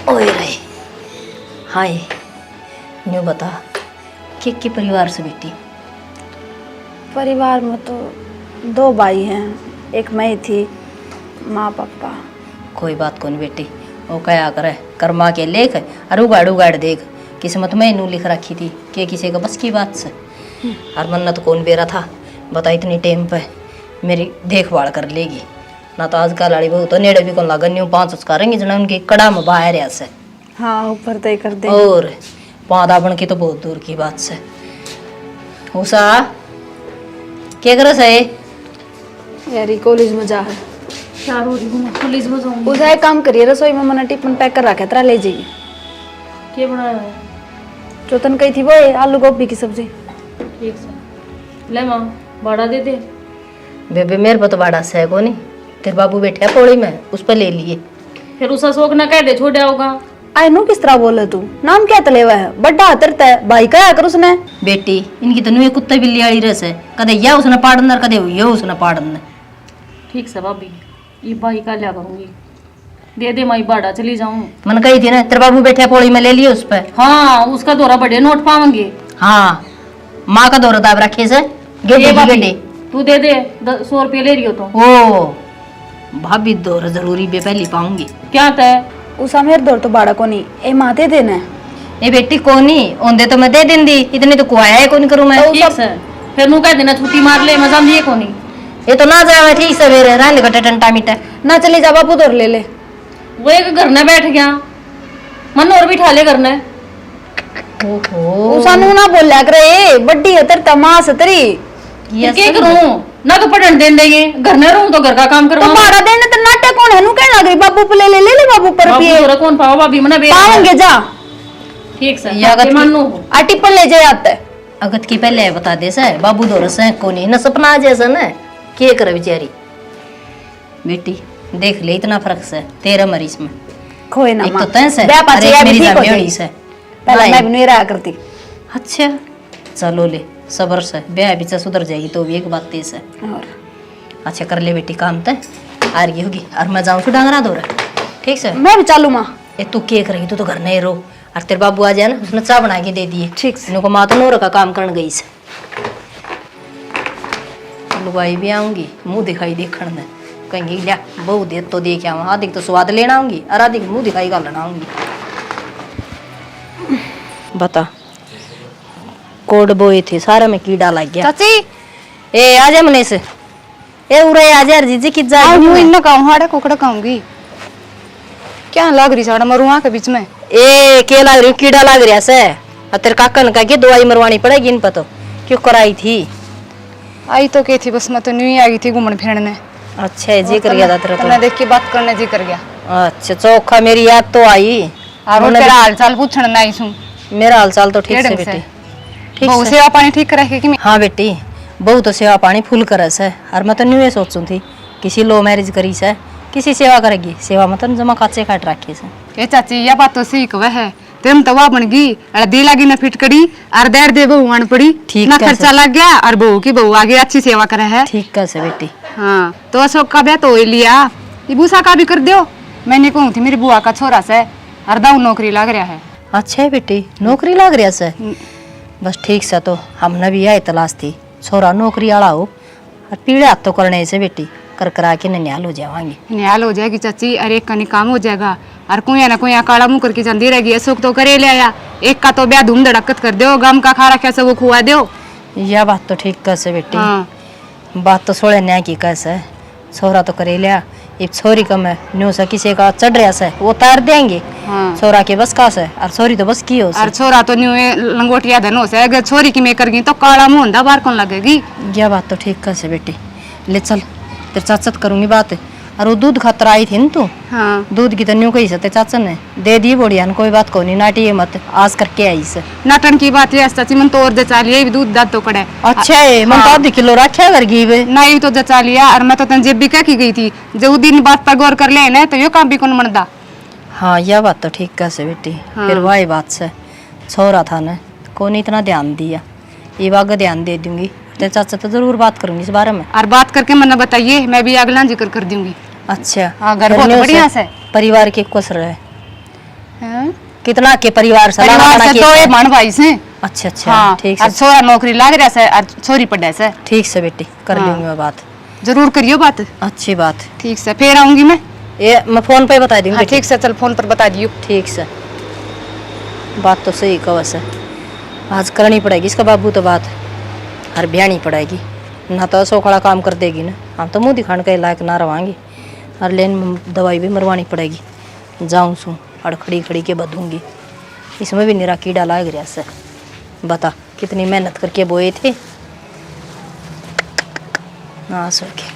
ओए रहे हाय न्यू बता के परिवार से बेटी परिवार में तो 2 भाई हैं एक मैं ही थी माँ पापा। कोई बात कौन बेटी वो क्या करे कर्मा के लेख और उगाड़ उगाड़ देख किस्मत में नू लिख रखी थी कि किसी का बस की बात से और मन्नत कौन बेरा था बता इतनी टाइम पे मेरी देखभाल कर लेगी ना तो आजकल लाड़ी बहू तो नेड़े भी कौन लागन न्यू 5 उसका रहेंगे जना उनकी कड़ा में बाहर से हाँ ऊपर तय कर दे और पादा बन के तो बहुत दूर की बात से। उषा क्या कर है? यार ये कॉलेज में जा है। क्या रो रही हूँ? पुलिस में जाऊंगी। उसे एक काम करिए, रसोई में मैंने टिफिन पैक कर रखा है, तेरा ले जाइए। क्या बनाया है? जो तन कही थी वो है, आलू गोभी की सब्जी। ठीक से ले माँ, भाड़ा दे दे। बेबे मेरे पर तो बड़ा से है को नहीं, तेरे बाबू बैठे है पौड़ी में, उस पर ले लिए। फिर उसा शौक ना कह दे छोड़ होगा। आई नो किस तरह बोले तू, नाम क्या तलेवा है, बड्डा हतरता है, भाई का कर उसने। बेटी इनकी तो नुए कुत्ते बिल्ली वाली रस है, कदे या उसने पाड़न कदे ये उसने पाड़न। ठीक से भाभी, ये भाई का लिया करूंगी। दे दे माई, भाड़ा चली जाऊं। मन कही थी ना तेरे बाबू बैठे है पौड़ी में, ले लिए उस पर। हाँ उसका दौरा बड़े नोट पावेंगे। हाँ माँ का दौरा दाब रखे से ये भाभी, गेडे। तू दे दे 100 रुपये ले रही हो तो। ओ भाभी दौरा जरूरी बे पहली पाऊंगी। क्या तय? उसा मेरे दौर तो बाड़ा को नहीं, ए माते देना है। ए बेटी कोनी ओंदे तो मैं दे देंदी, इतनी तो कुआया है कौन करूं मैं। ठीक से फिर नू कह देना छुट्टी मार ले, मजा दिए को नहीं। ये तो ना जावे ठीक से मेरे रहने का टंटा मीठा ना चली जा बापू दौर ले ले। वो एक घर में बैठ गया, मन और बिठा ले घर में। ओहो उसा नू ना बोलिया करे, बड्डी हतर तमास हतरी। ये क्या करूं? ना तो पढ़न दें देंगे, घर में रहूं तो घर का काम तो करवाऊं। भाड़ा देने तो नाटक कौन है, नू कहना गई बाबू पे ले ले, ले ले बाबू पर बाबू पिए तोरा कौन पावा भाभी मना बे। पाएंगे जा। ठीक से या के मानू। आ टिप्पण ले जाए आता है। अगत की पहले बता दे से बाबू दौर से कोनी न सपना आ जैसा न के करे बेचारी। बेटी देख ले इतना फर्क से तेरा मरीज में, खोए ना एक मां तो तैस है ब्याह और पाछे एक या भी मेरी ठीक हो जामेड़ी जाएगी। से। पहले मैं भी नहीं रहा करती। अच्छा चलो ले सबर से ब्याह भी सुधर जाएगी तो भी एक बात तेज है। और अच्छा कर ले बेटी काम तय आ रही होगी और मैं जाऊँ डांगरा दो ठीक से। मैं भी चालू माँ। ए तू के करेगी, तू तो घर नहीं रो और तेरे बाबू आ जाए ना उसने चाय बना के दे दिए। ठीक से। इनको माँ तो नोर का काम करने गई से। लुगाई भी आऊंगी मुंह दिखाई देखण में, कहेंगी लिया बहु दे तो दे के आऊँ, आधी तो स्वाद लेना आऊंगी और आधी मुंह दिखाई गालना आऊंगी। बता कोड बोए थे सारा में कीड़ा लग गया। चाची ए आ जा मने से, ए उरे आ जा जीजी की जा। मैं इन कहूँ हाड़े कुकड़ा कहूंगी, क्या लग रही साड़ा मरुआ के बीच में। ए के लग रही कीड़ा लग रहा से, और तेरे काका ने कहा कि दवाई मरवानी पड़ेगी इन पर तो क्यों कराई थी। आई तो के थी बस, मैं तो नहीं आई थी घूमने फिरने। अच्छा जी कर गया था तेरा तो मैं देख के बात करने जी कर गया। अच्छा चौखा मेरी याद तो आई। और वो तेरा हाल चाल पूछने ना आई सू। मेरा हाल चाल तो ठीक से ढंग से। बेटी ठीक बहु से। सेवा पानी ठीक रखे कि हाँ बेटी बहु तो सेवा पानी फुल करे से, और मैं तो न्यू ये सोचूं थी किसी लो मैरिज करी से किसी सेवा करेगी, सेवा मत जमा काचे काट रखी से। ए चाची यह बात तो सही कह है, तेम तो वह बन गई अरे दी लगी ना फिटकड़ी और देर दे बहू आन पड़ी, ठीक ना है खर्चा लग गया और बहू की बहू आगे अच्छी सेवा करे है। ठीक कैसे बेटी। हाँ तो अशोक का ब्याह तो हो ही लिया, ये भूसा का भी कर दो। मैंने कहूँ थी मेरी बुआ का छोरा से और दाऊ नौकरी लग रहा है। अच्छा है बेटी नौकरी लग रहा से, बस ठीक से। तो हमने भी यही तलाश थी छोरा नौकरी वाला हो और पीड़े हाथ तो करने से बेटी कर करा के ननियाल हो जावांगे। न्याल हो जाएगी चाची, और एक का निकाम हो जाएगा और कोई ना कोई काला मुंह करके चलती रहेगी। अशोक तो करे ले आया, एक का तो ब्याह धूम धड़कत कर दो, गम का खा रखा सब वो खुआ दो। यह बात तो ठीक कैसे बेटी। हाँ बात तो सोले न्याय की कैसे, छोरा तो करे लिया, ये छोरी कम है न्यू से किसी का चढ़ रहा से वो तार देंगे। हाँ छोरा के बस का से और छोरी तो बस की हो और छोरा तो न्यू लंगोटिया धन हो से, अगर छोरी की मैं कर गई तो काला मुंह होंदा बाहर कौन लगेगी। यह बात तो ठीक कैसे बेटी। ले चल तेरे चाचा से करूंगी बात। और वो दूध खातर आई थी न तू, हाँ दूध की तो न्यू कही सते चाचा ने दे दी बढ़िया न कोई बात को नहीं, नाटी ये मत आज करके आई से। नाटन की बात है चाची, मन तो और जचा लिया, भी दूध दाद तो पड़े। अच्छा है मन तो आधी किलो रखा कर गई वे। नहीं तो जचा लिया, और मैं तो तन जेब भी क्या की गई थी, जो दिन बात पर गौर कर ले ना तो यो काम भी कौन मनदा। हाँ यह बात तो ठीक कैसे बेटी। हाँ। फिर वही बात से छोरा था ना कौन इतना ध्यान दिया, ये बाग ध्यान दे दूंगी। तेरे चाचा तो जरूर बात करूंगी इस बारे में। और बात करके मन बताइए, मैं भी अगला जिक्र कर दूंगी। अच्छा हाँ, घर फिर बहुत न्यू बढ़िया से से। परिवार के कुछ रहे हाँ? कितना के परिवार से परिवार से तो ये भाण भाई से। अच्छा अच्छा हाँ ठीक और से छोरा नौकरी लग रहा से और छोरी पढ़े से। ठीक से बेटी कर हाँ। लूंगी मैं बात। जरूर करियो बात। अच्छी बात। ठीक से फिर आऊंगी मैं। ये मैं फोन पे बता दूंगी हाँ बेटी। ठीक से चल फोन पर बता दियो। ठीक से बात तो सही कहो से आज करनी पड़ेगी इसका बाबू तो बात हर ब्यानी पड़ेगी, ना तो सोखड़ा काम कर देगी ना हम तो मुंह दिखाने के लायक ना रवांगी। और लेन दवाई भी मरवानी पड़ेगी, जाऊँ सू और खड़ी खड़ी के बधूंगी इसमें भी निरा कीड़ा लाग रहा से। बता कितनी मेहनत करके बोए थे। ना सके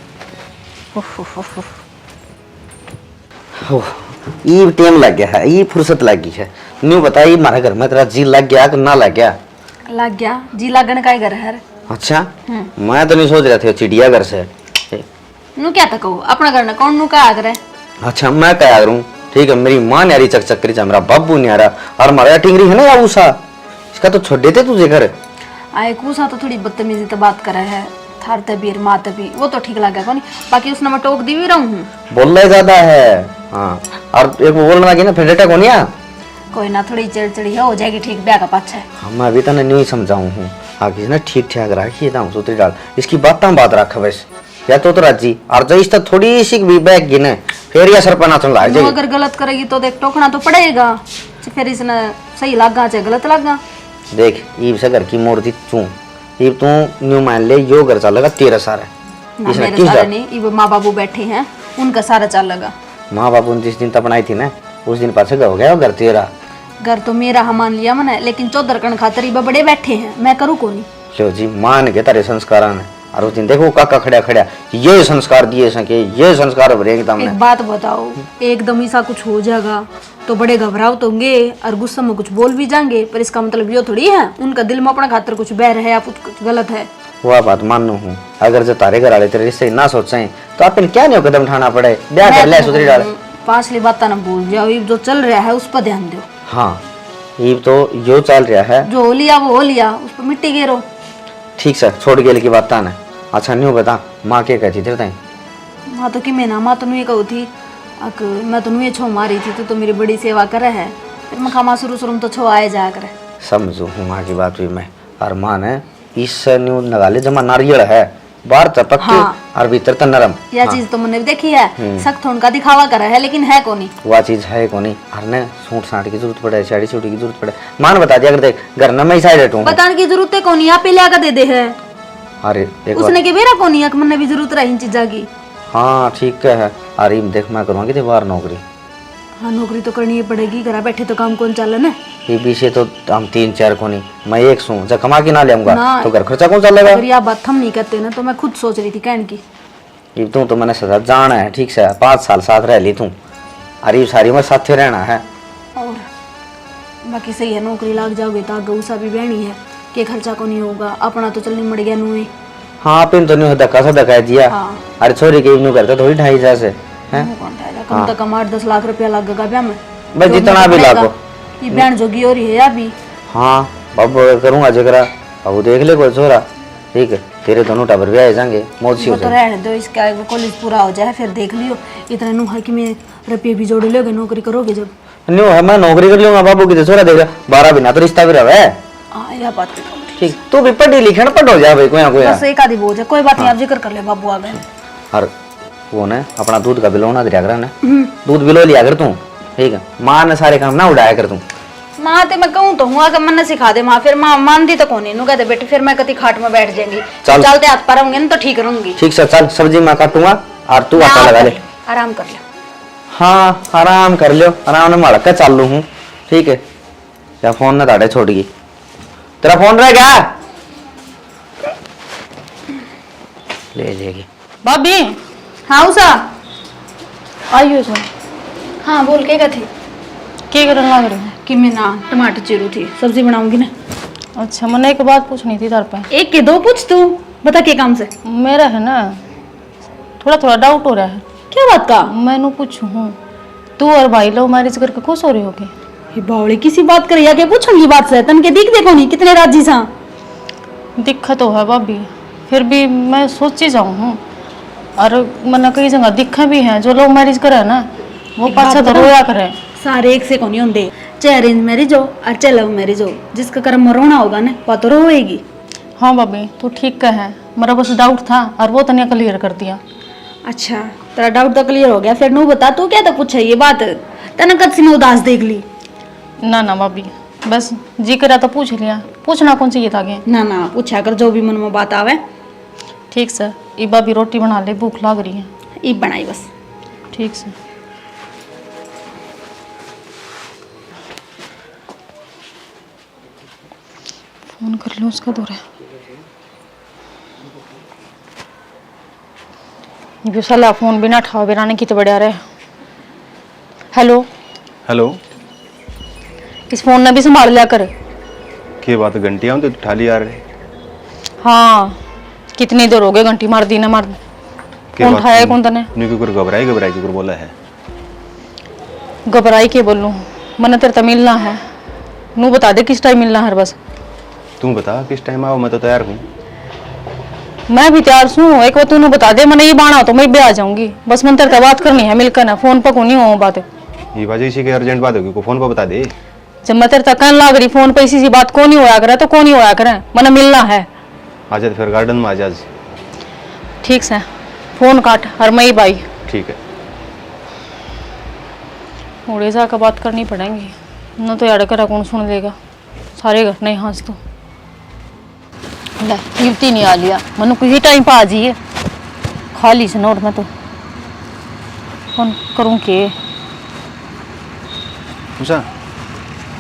ये टाइम लग गया है, ये फुर्सत लग गई है। न्यू बता, ये हमारे घर में तेरा जी लग गया कि ना लग गया? लग गया जी, लगन का ही घर है। अच्छा, मैं तो नहीं सोच रहा था चिड़िया घर से। नु क्या तक अपना घर ना कौन नु का आगर है। अच्छा, मैं क्या करूं? ठीक है, मेरी माँ न्यारी चक करी, मेरा बाबू न्यारा, और हमारा टिंगरी है ना या ऊसा, इसका तो छोड़ देते तुझे घर। आए कूसा तो थोड़ी बदतमीजी तो बात करे है, थार तबीर माँ तबी वो तो ठीक लगा कौन, बाकी उसने मैं टोक दी भी रहूं हूं। बोल रहा ज्यादा है। हाँ, और एक वो बोलना कि ना फिर डेटा कौन या? कोई ना, थोड़ी चिड़चिड़ी हो जाएगी, ठीक ब्याह का पाछा है। हाँ, मैं अभी तक नहीं समझाऊं हूँ आगे ना, ठीक ठाक रखिए दाम सूत्री डाल, इसकी बात रख बस, या तो राजी और जो इस थोड़ी सी भी बैग गिने फिर ये सरपना चंगा वो अगर गलत करेगी तो देख टोकना तो पड़ेगा, फिर इसने सही लगा चाहे गलत लगा। देख ईब से घर की मूर्ति तू, ईब तू न्यू मान ले यो घर चलेगा तेरा सारा, ना मेरे सारे नहीं, ये माँ बाबू बैठे हैं उनका सारा चलेगा। माँ बाबू ने जिस दिन तपनाई थी ना उस दिन पाछे हो गया घर तेरा। घर तो मेरा हम मान लिया मैंने, लेकिन चौधर कण खातर ये बड़े बैठे हैं, मैं करूँ को नहीं। लो जी, मान के तारे संस्कार ने, और उस दिन देखो काका खड़ा खड़ा ये संस्कार दिए सके, ये संस्कार भरेंगे तुमने। एक बात बताओ, एकदम ऐसा कुछ हो जाएगा तो बड़े घबराओ तो होंगे और गुस्से में कुछ बोल भी जाएंगे, पर इसका मतलब ये थोड़ी है उनका दिल में अपना खातर कुछ बैर है या कुछ गलत है। वह बात मानू हूँ, अगर जो तारे घर वाले तेरे रिश्ते ना सोचे तो अपन क्या नहीं कदम उठाना पड़े, ब्याह कर ले सुधरी डाले। पांचली बात ना भूल जाओ, ये जो चल रहा है उस पर ध्यान दो। हाँ, ये तो यो चल रहा है, जो हो लिया वो हो लिया, उस पर मिट्टी गिरो। ठीक सर, छोड़ गेल की बात ना। अच्छा न्यू बता, माँ क्या कहती तेरे ताई? माँ तो कि मैं ना, माँ तो नुए कहू थी अक मैं तो नुए छो मारी थी, तो मेरी बड़ी सेवा करे है, फिर मैं खामा शुरू शुरू में तो छो आए जा करे। समझू हूँ माँ की बात भी मैं, और माँ ने इस न्यू नगाले जमा नारियल है, बाहर तो पक्के हाँ। और भीतर तो नरम। यह चीज तो मैंने भी देखी है, सख्त उनका दिखावा करा है लेकिन है कोनी। वह चीज है कोनी, और ने सूट साट की जरूरत पड़े, साड़ी सूटी की जरूरत पड़े, मान बता दिया अगर देख घर न मैं ही साइड हटूँ। बताने की जरूरत है कोनी, आप ले आकर दे दे है। अरे एक उसने के बेरा कोनी है, मैंने भी जरूरत रही इन चीजा की। हाँ ठीक है, अरे देख मैं करूँगी थे बाहर नौकरी। हाँ नौकरी तो करनी ही पड़ेगी, घर बैठे तो काम कौन चल है। ये पीछे तो हम 3-4 को नहीं, मैं एक सू जब कमा के ना लेऊंगा ना। तो घर खर्चा कौन चलेगा? अगर यह बात हम नहीं करते ना तो मैं खुद सोच रही थी कहने की। ये तो मैंने सजा जाना है, ठीक से 5 साल साथ रह ली तू, अरे सारी उम्र साथ रहना है। और बाकी सही है, नौकरी लाग जाओगे तो आगे उसा भी बहनी है कि खर्चा को नहीं होगा, अपना तो चलने मड़ गया नुए। हाँ पिन तो नहीं धक्का सा धक्का दिया। हाँ। अरे छोरी के इन्हू करता थोड़ी 2.5 से हैं, कम से कम 8-10 लाख रुपया लगेगा ब्याह में। भाई जितना भी लागो, ये बहन जोगी हो रही है अभी। हाँ अब करूँगा जगरा, अब देख ले कोई छोरा, ठीक है तेरे दोनों टाबर भी आ जाएंगे, मौज सी हो तो रहने दो, इसका कॉलेज पूरा हो जाए फिर देख लियो। इतना नु है कि मैं रुपये भी जोड़ लोगे, नौकरी करोगे जब। न्यू है मैं नौकरी कर लूंगा, बाबू की छोरा देगा 12 बिना तो रिश्ता भी रहा। हाँ यह बात तो ठीक, तू भी पढ़ी लिखी ना, पढ़ हो जा भाई कोई ना कोई। बस एक आधी बोझ है, कोई बात नहीं, आप जिक्र कर ले बाबू आ गए। और वो ने अपना दूध का बिलो ना दिया कर ना, दूध बिलो लिया कर तू, ठीक है माँ ने सारे काम ना उड़ाया कर तू। माँ ते मैं कहूँ तो हूँ, अगर मन सिखा दे माँ, फिर माँ मानती तो कौन नु कहते बेटे, फिर मैं कति खाट में बैठ जाएंगी, चल। चलते हाथ पर होंगे ना तो ठीक रहूंगी। ठीक से चल, सब्जी मैं काटूंगा और तू आटा लगा ले। आराम कर ले। हाँ आराम कर लियो, आराम ने मड़क के चाल लू हूँ, ठीक है। या फोन ना ताड़े छोड़ गई, तेरा फोन रह गया ले लेगी भाभी हाँ उषा आइयो सो हाँ बोल के थे क्या करने लग रही है? कि मैं ना टमाटर चीरू थी, सब्जी बनाऊंगी ना। अच्छा मैंने एक बात पूछनी थी तार पे। एक के दो पूछ तू, बता के काम से। मेरा है ना थोड़ा थोड़ा डाउट हो रहा है। क्या बात का? मैंने पूछू हूँ, तू और भाई लव मैरिज करके खुश हो रही होगी? ये बावड़ी किसी बात कर या के पूछूंगी बात से, तन के दिख देखो नहीं कितने राजी सा। दिक्कत तो है भाभी, फिर भी मैं सोची जाऊँ हूँ, और मैंने कई जगह दिखा भी है जो लव मैरिज करे ना वो पाछा तो रोया करे। सारे एक से को नहीं होंगे, चाहे अरेंज मैरिज हो और चाहे लव मैरिज हो, जिसका कर्म में रोना होगा ना वो तो रोएगी। हाँ भाभी तू ठीक कह है, मेरा बस डाउट था और वो तनिया क्लियर कर दिया। अच्छा तेरा डाउट तो क्लियर हो गया, फिर नू बता तू क्या तो पूछा ये बात, तना कद से मैं उदास देख ली। ना ना भाभी बस जी करा तो पूछ लिया, पूछना कौन चाहिए था आगे। ना ना पूछा कर जो भी मन में बात आवे। ठीक सर, ई भाभी रोटी बना ले, भूख लग रही है। ई बनाई बस। ठीक सर। फोन कर लूँ उसका दौरा ये साला फोन बिना उठाओ बिराने की तो बढ़िया रहे। हेलो हेलो इस फोन ने भी संभाल लिया कर। की बात घंटियां तो उठा लिया रे हाँ कितनी देर हो गई घंटी मार दी ना मार दी। कौन उठाया कौन तने नहीं कोई घबराई घबराई की बोला है घबराई के बोलूं मैंने तेरे तो मिलना है नू बता दे किस टाइम मिलना है बस। तू बता किस टाइम आओ मैं तो तैयार हूँ। मैं भी तैयार हूँ एक बार तूने बता दे मैंने ये बाना तो मैं भी आ जाऊंगी बस मन तेरे बात करनी है मिलकर ना फोन पर को नहीं हो बात। ये बात इसी की अर्जेंट बात होगी को फोन पर बता दे। जब मैं तेरे तक कहने लग रही फोन पे इसी बात को नहीं होया करे तो कौन नहीं होया करे मैंने मिलना है। आज फिर गार्डन में आ जा। ठीक है फोन काट और मैं ही बाई। ठीक है उड़ेजा का बात करनी पड़ेगी न तो यार करा कौन सुन लेगा सारे घटना हंस तो ले युवती नहीं आ लिया मनु किसी टाइम पर आ जाइए खाली से नोट में तो फोन करूँ के पूछा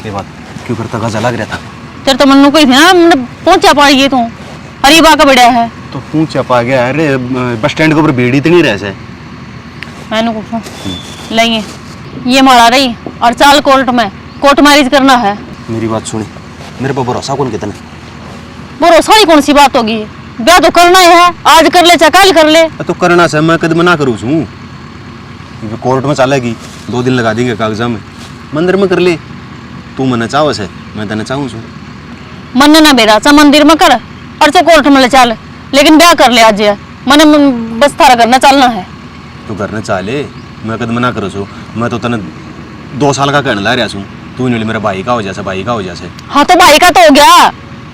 ये बात क्यों करता गाजा लग रहा था तेरे तो मनु कोई थी ना मतलब पहुंचा पाइए तू अरे बा का बढ़िया है तो पूछा पा गया अरे बस स्टैंड के ऊपर भीड़ इतनी रह से मैंने पूछूं लेंगे ये मारा रही और चाल कोर्ट मैरिज करना है। मेरी बात सुनी मेरे पर भरोसा कौन कितने भरोसा ही कौन सी बात होगी ब्याह तो करना ही है आज कर ले चाहे कल कर ले। तो करना से मैं कदम ना करूँ छूँ कोर्ट में चलेगी 2 दिन लगा देंगे कागजा में मंदिर में कर ले तू मना चाहो से मैं तेना चाहूँ छू मन ना बेरा चा मंदिर में कर और चा कोर्ट में ले चल लेकिन ब्याह कर ले आज मन बस थारा करना चलना है। तू करना चाह ले मैं कदम ना करो छू मैं तो तेने 2 साल का कहने ला रहा छूँ तू नहीं मेरा भाई का हो जैसे भाई का हो जैसे। हाँ तो भाई का तो हो गया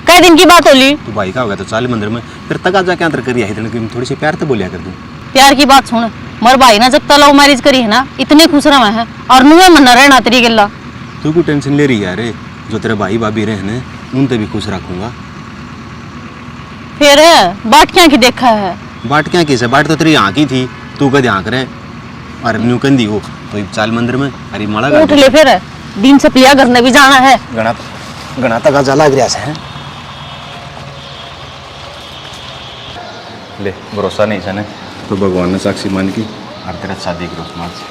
कई दिन की बात होली तू भाई का हो गया तो चल मंदिर में फिर तक जाके अंतर करी आई तेने थोड़ी सी प्यार तो बोलिया कर दूँ। प्यार की बात सुन मर भाई ना जब तक लव मैरिज करी है ना इतने खुश रहा है और नुए मना रहना तेरी गल्ला। तू क्यों टेंशन ले रही है अरे जो तेरे भाई भाभी रहे उनसे भी खुश रखूंगा। फिर बाट क्या की देखा है बाट क्या कैसे बाट तो तेरी यहाँ की थी तू कद यहाँ करे और न्यू कंदी हो तो चाल मंदिर में अरे माड़ा उठ ले फिर दिन से प्रिया घर ने भी जाना है गणा तक आजा लग रहा है ले भरोसा नहीं सने तो भगवान ने साक्षी मान की और तेरा शादी करो समाज से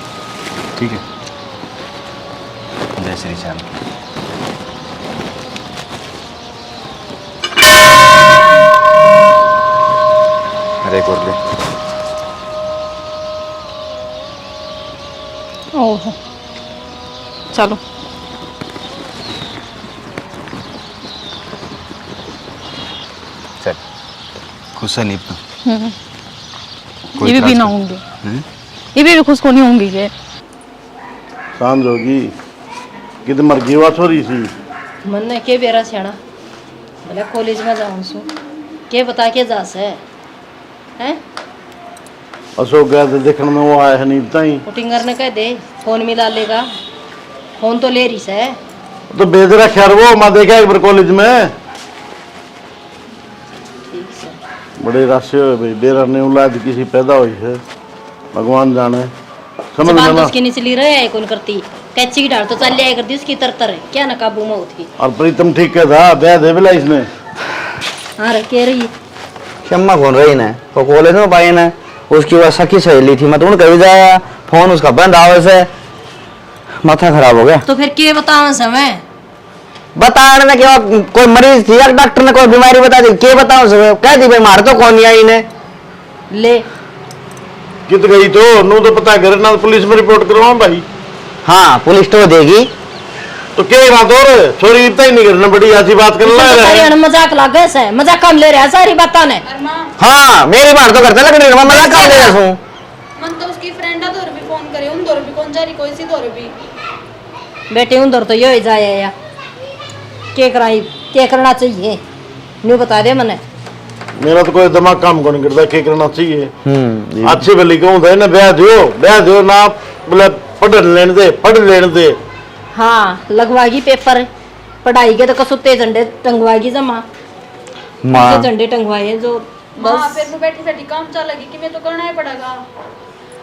ठीक है। जय श्री श्याम। अरे कर ले ओहो चलो चल खुश है नहीं ये भी ना होंगे ये भी खुश को नहीं होंगी ये सांझ होगी कित मर गई वा छोरी सी मन ने के बेरा सियाना भले कॉलेज में जाऊँ सु के बता के जा से हैं अशोक गया तो देखने में वो आया है नहीं ताई पुटिंगर ने कह दे फोन मिला लेगा फोन तो ले रही से तो बेदरा खैर वो मैं देखा एक बार कॉलेज में ठीक से बड़े राशि हुए भाई बेरा ने औलाद किसी पैदा हुई है भगवान जाने समझ में जबान तो ना उसकी निचली रहे है कौन करती कैची की डाल तो चल जाया करती उसकी तरतर है क्या ना काबू में होती। और प्रीतम ठीक क्या था ब्याह दे बिला इसने हाँ रे कह रही शम्मा कौन रही ना वो कॉलेज में पाई ना उसकी वह सखी सहेली थी मैं तो कभी जाया फोन उसका बंद आवे से माथा खराब हो गया। तो फिर के बताओ समय बताने में क्या कोई मरीज थी या डॉक्टर ने कोई बीमारी बता दी के बताओ सब कह दी भाई मार तो कौन नहीं आई ने ले कित गई तो नू तो पता करे ना पुलिस में रिपोर्ट करवा भाई। हाँ पुलिस तो देगी तो क्या बात और छोरी इतना ही नहीं करना बड़ी ऐसी बात कर ला रहा है मजाक लागे से मजाक कम ले रहा है सारी बातें ने। हाँ मेरी बात तो करते लकड़ी का मजाक कर ले रहा हूं मन तो उसकी फ्रेंड आ दौर भी फोन करे उन दौर भी कौन जा रही कोई सी दौर भी बेटे उधर तो यो ही जाया या के कराई के करना चाहिए न्यू बता दे मने मेरा तो कोई दिमाग काम को नहीं करता क्या करना चाहिए अच्छी भली कहूँ था ना ब्याह दो ना बोले पढ़ लेने दे हाँ लगवागी पेपर पढ़ाई के तो कसुते झंडे टंगवागी जमा माँ झंडे टंगवाए जो बस फिर मैं बैठी बैठी काम चल लगी कि मैं तो करना ही पड़ेगा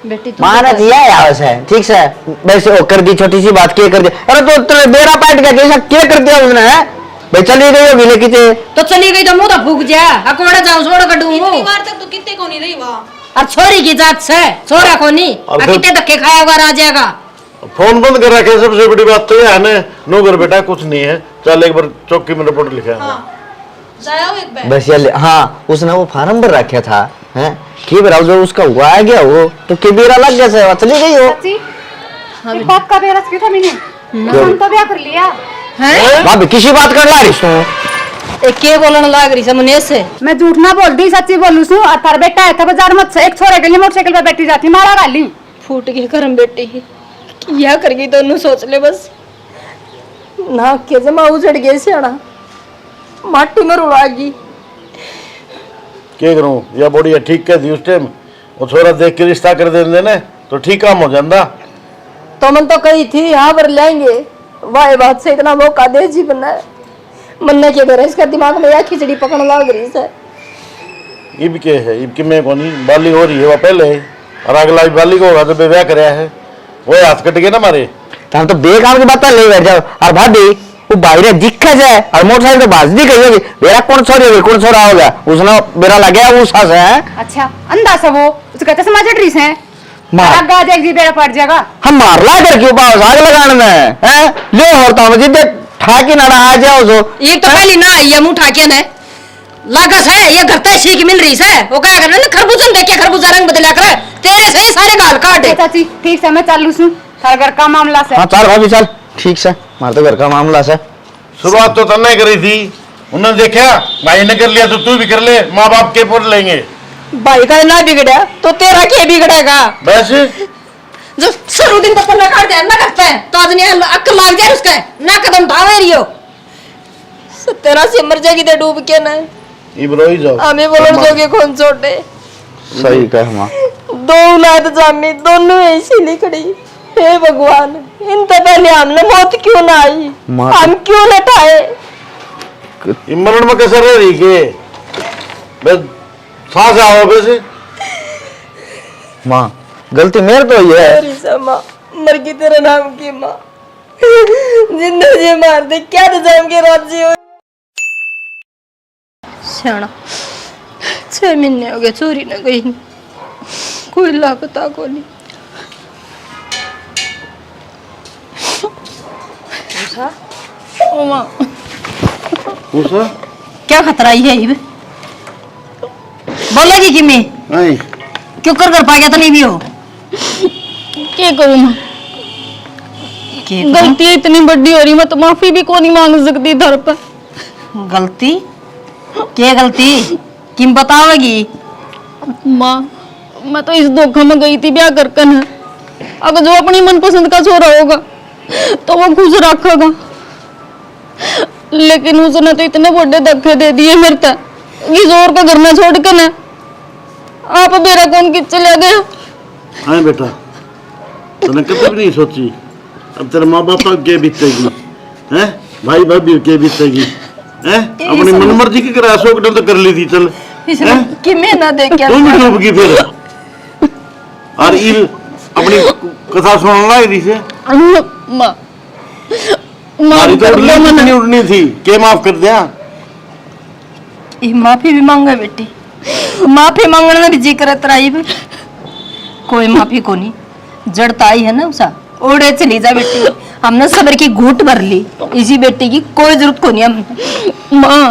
बेटी तू महाराज ये आवाज है ठीक से वैसे वो कर दी छोटी सी बात क्या कर दी अरे तो तेरे बेरा पाट गया कैसा क्या कर दिया उसने है भाई चली गई होगी लेकिन तो चली गई तो मुंह तो फूक जा अकोड़ा जाऊं छोड़ कटू इतनी बार तक तो कितने को नहीं रही वहाँ। और छोरी की जात से छोरा को नहीं और फिर- कितने धक्के खाया हुआ आ जाएगा। फोन बंद कर रखे, सबसे बड़ी बात तो यह है ना, नो घर बेटा कुछ नहीं है, चल एक बार चौकी में रिपोर्ट लिखा है। जाया हो एक बार। बस ये हाँ उसने वो फार्म भर रखा था हैं कि बराबर जो उसका हुआ है क्या वो तो के बेरा लग गया से चली गई हो चाची इस बात का बेरस क्यों था मैंने हम तो ब्याह कर लिया हैं भाभी किसी बात कर ला रही तू एक के बोलने लाग रही समने से मैं झूठ ना बोल दी सच्ची बोलूं सु और तार बेटा है था बाजार मत से एक छोरे के लिए मोटरसाइकिल पे बैठी जाती मारा गाली फूट के करम बेटी क्या कर गई दोनों सोच ले बस ना के जमा उजड़ गए सियाना माटी में रुड़ागी। क्या करूं या बॉडी ठीक कर दी उस टाइम, वो छोरा देख के रिश्ता कर देने ने तो ठीक काम हो जाता। तो मन तो कही थी यहाँ पर लेंगे वाह बात से इतना मौका दे जी बना मन ने क्या करे इसका दिमाग में या खिचड़ी पकड़ लाग रही है। इब के है इब की मैं कोनी बाली हो रही है वो पहले है और अगला भी बाली को होगा तो बेव्याह कराया है वो हाथ कट गए ना मारे हम तो बेकार की बात ले बैठ जाओ और भाभी वो बाहर दिखे जाए और मोटरसाइकिल तो बाज दी गई होगी मेरा कौन छोरी होगी कौन छोरा होगा उसने मेरा लग गया वो सास है अच्छा अंधा सा वो उसको कहते समाज ड्रीस है मार आगा जाएगी जी बेड़ा पड़ जाएगा हम मार ला कर क्यों पास आग लगाने में हैं ले होता हूं जिद्दे ठाकी ना आ जाओ सो एक तो पहली ना आई है मुंह ठाकिया ने लागस है ये घर तक सीख मिल रही है वो क्या कर रहे खरबूजन देख के खरबूजा रंग बदला कर तेरे से ही सारे गाल काट ए चाची ठीक से मैं चालू सु थार घर का मामला से हां चल भाभी चल ठीक से मार तो घर का मामला से शुरुआत तो तन्ने करी थी उन्होंने देखा भाई ने कर लिया तो तू भी कर ले, माँ बाप के पोट लेंगे। भाई का ना बिगड़ा तो तेरा क्या बिगड़ेगा बस जो शुरू दिन तो पन्ना काट दे ना करता है तो आज नहीं अक्ल लाग जाए उसका ना कदम ढावे रियो तेरा से मर जाएगी तो डूब के ना इब्रोई जाओ हमें बोलर जोगे कौन छोटे सही कह मां दो औलाद जामी दोनों ऐसी लिखड़ी हे भगवान इन तो पहले हमने मौत क्यों ना आई हम क्यों न ठाए इमरण में कैसे रह रही के बस सांस आओ बस मां गलती मेरे तो ही है तेरी समा मर गई तेरे नाम की माँ जिंदा जी मार दे क्या तो जाम के राज्य हो सियाना 6 महीने हो गए चोरी न गई कोई लापता को नहीं ओमा उसा क्या खतरा है ये बोलेगी कि मैं नहीं क्यों कर पा गया तो नहीं भी हो क्या करूं मैं गलती इतनी बड़ी हो रही मैं तो माफी भी को नहीं मांग सकती धर पर गलती क्या गलती किम बताओगी माँ मैं तो इस धोखा में गई थी ब्याह करके न अगर जो अपनी मनपसंद का छोरा होगा तो वो खुश रखेगा लेकिन उसने तो इतने बड़े धक्के दे दिए मेरे तक किसी और का घर में छोड़ के न आप मेरा कौन किच चला गया हाँ बेटा तूने कभी भी नहीं सोची अब तेरे माँ बाप के बीतेगी हैं भाई भाभी के बीतेगी हैं अपनी मनमर्जी की करा शौक तो कर ली थी चल हैं? कि मैं ना देख तुम भी डूब गई फिर और ये अपनी कथा सुनाने लग रही से माँ हमारी तो उड़नी कितनी उड़नी थी के माफ कर दिया ये माफी भी मांगे बेटी माफी मांगने में भी जी करे तराई कोई माफी को नहीं जड़ता आई है ना उसा ओढ़े चली जा बेटी हमने सबर की घूट भर ली इसी बेटी की कोई जरूरत को नहीं हम माँ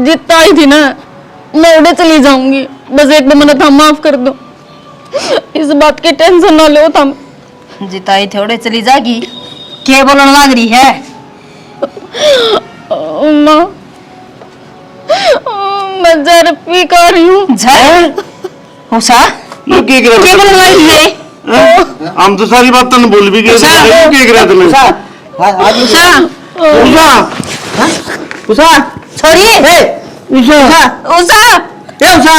जितना आई थी ना मैं उड़े चली जाऊंगी बस एक बार था माफ कर दो इस बात की टेंशन ना लो तुम जिताई थोड़े चली जागी क्या बोलने लग रही है माँ मैं जर पी कर रही हूँ झर उषा ये के करे क्या बोलने लग रही है हम तो सारी बात तन बोल भी गए के करे तने उषा उषा छोरी उषा उषा ए उषा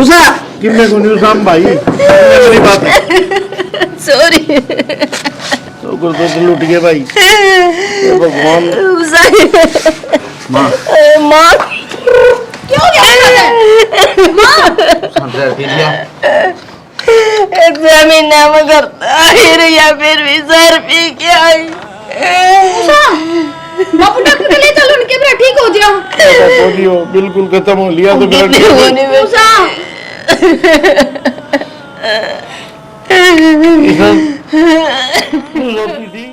उषा किन्ने को नहीं साम भाई मेरी बात सॉरी तो कर तो लूट गए भाई ये भगवान उषा मां माँ क्यों एग्जामिन नाम करता या फिर भी सर पी के आई बापू डॉक्टर के लिए चलो ठीक हो जाओ। पोलियो बिल्कुल खत्म हो लिया तो मेरा रोटी थी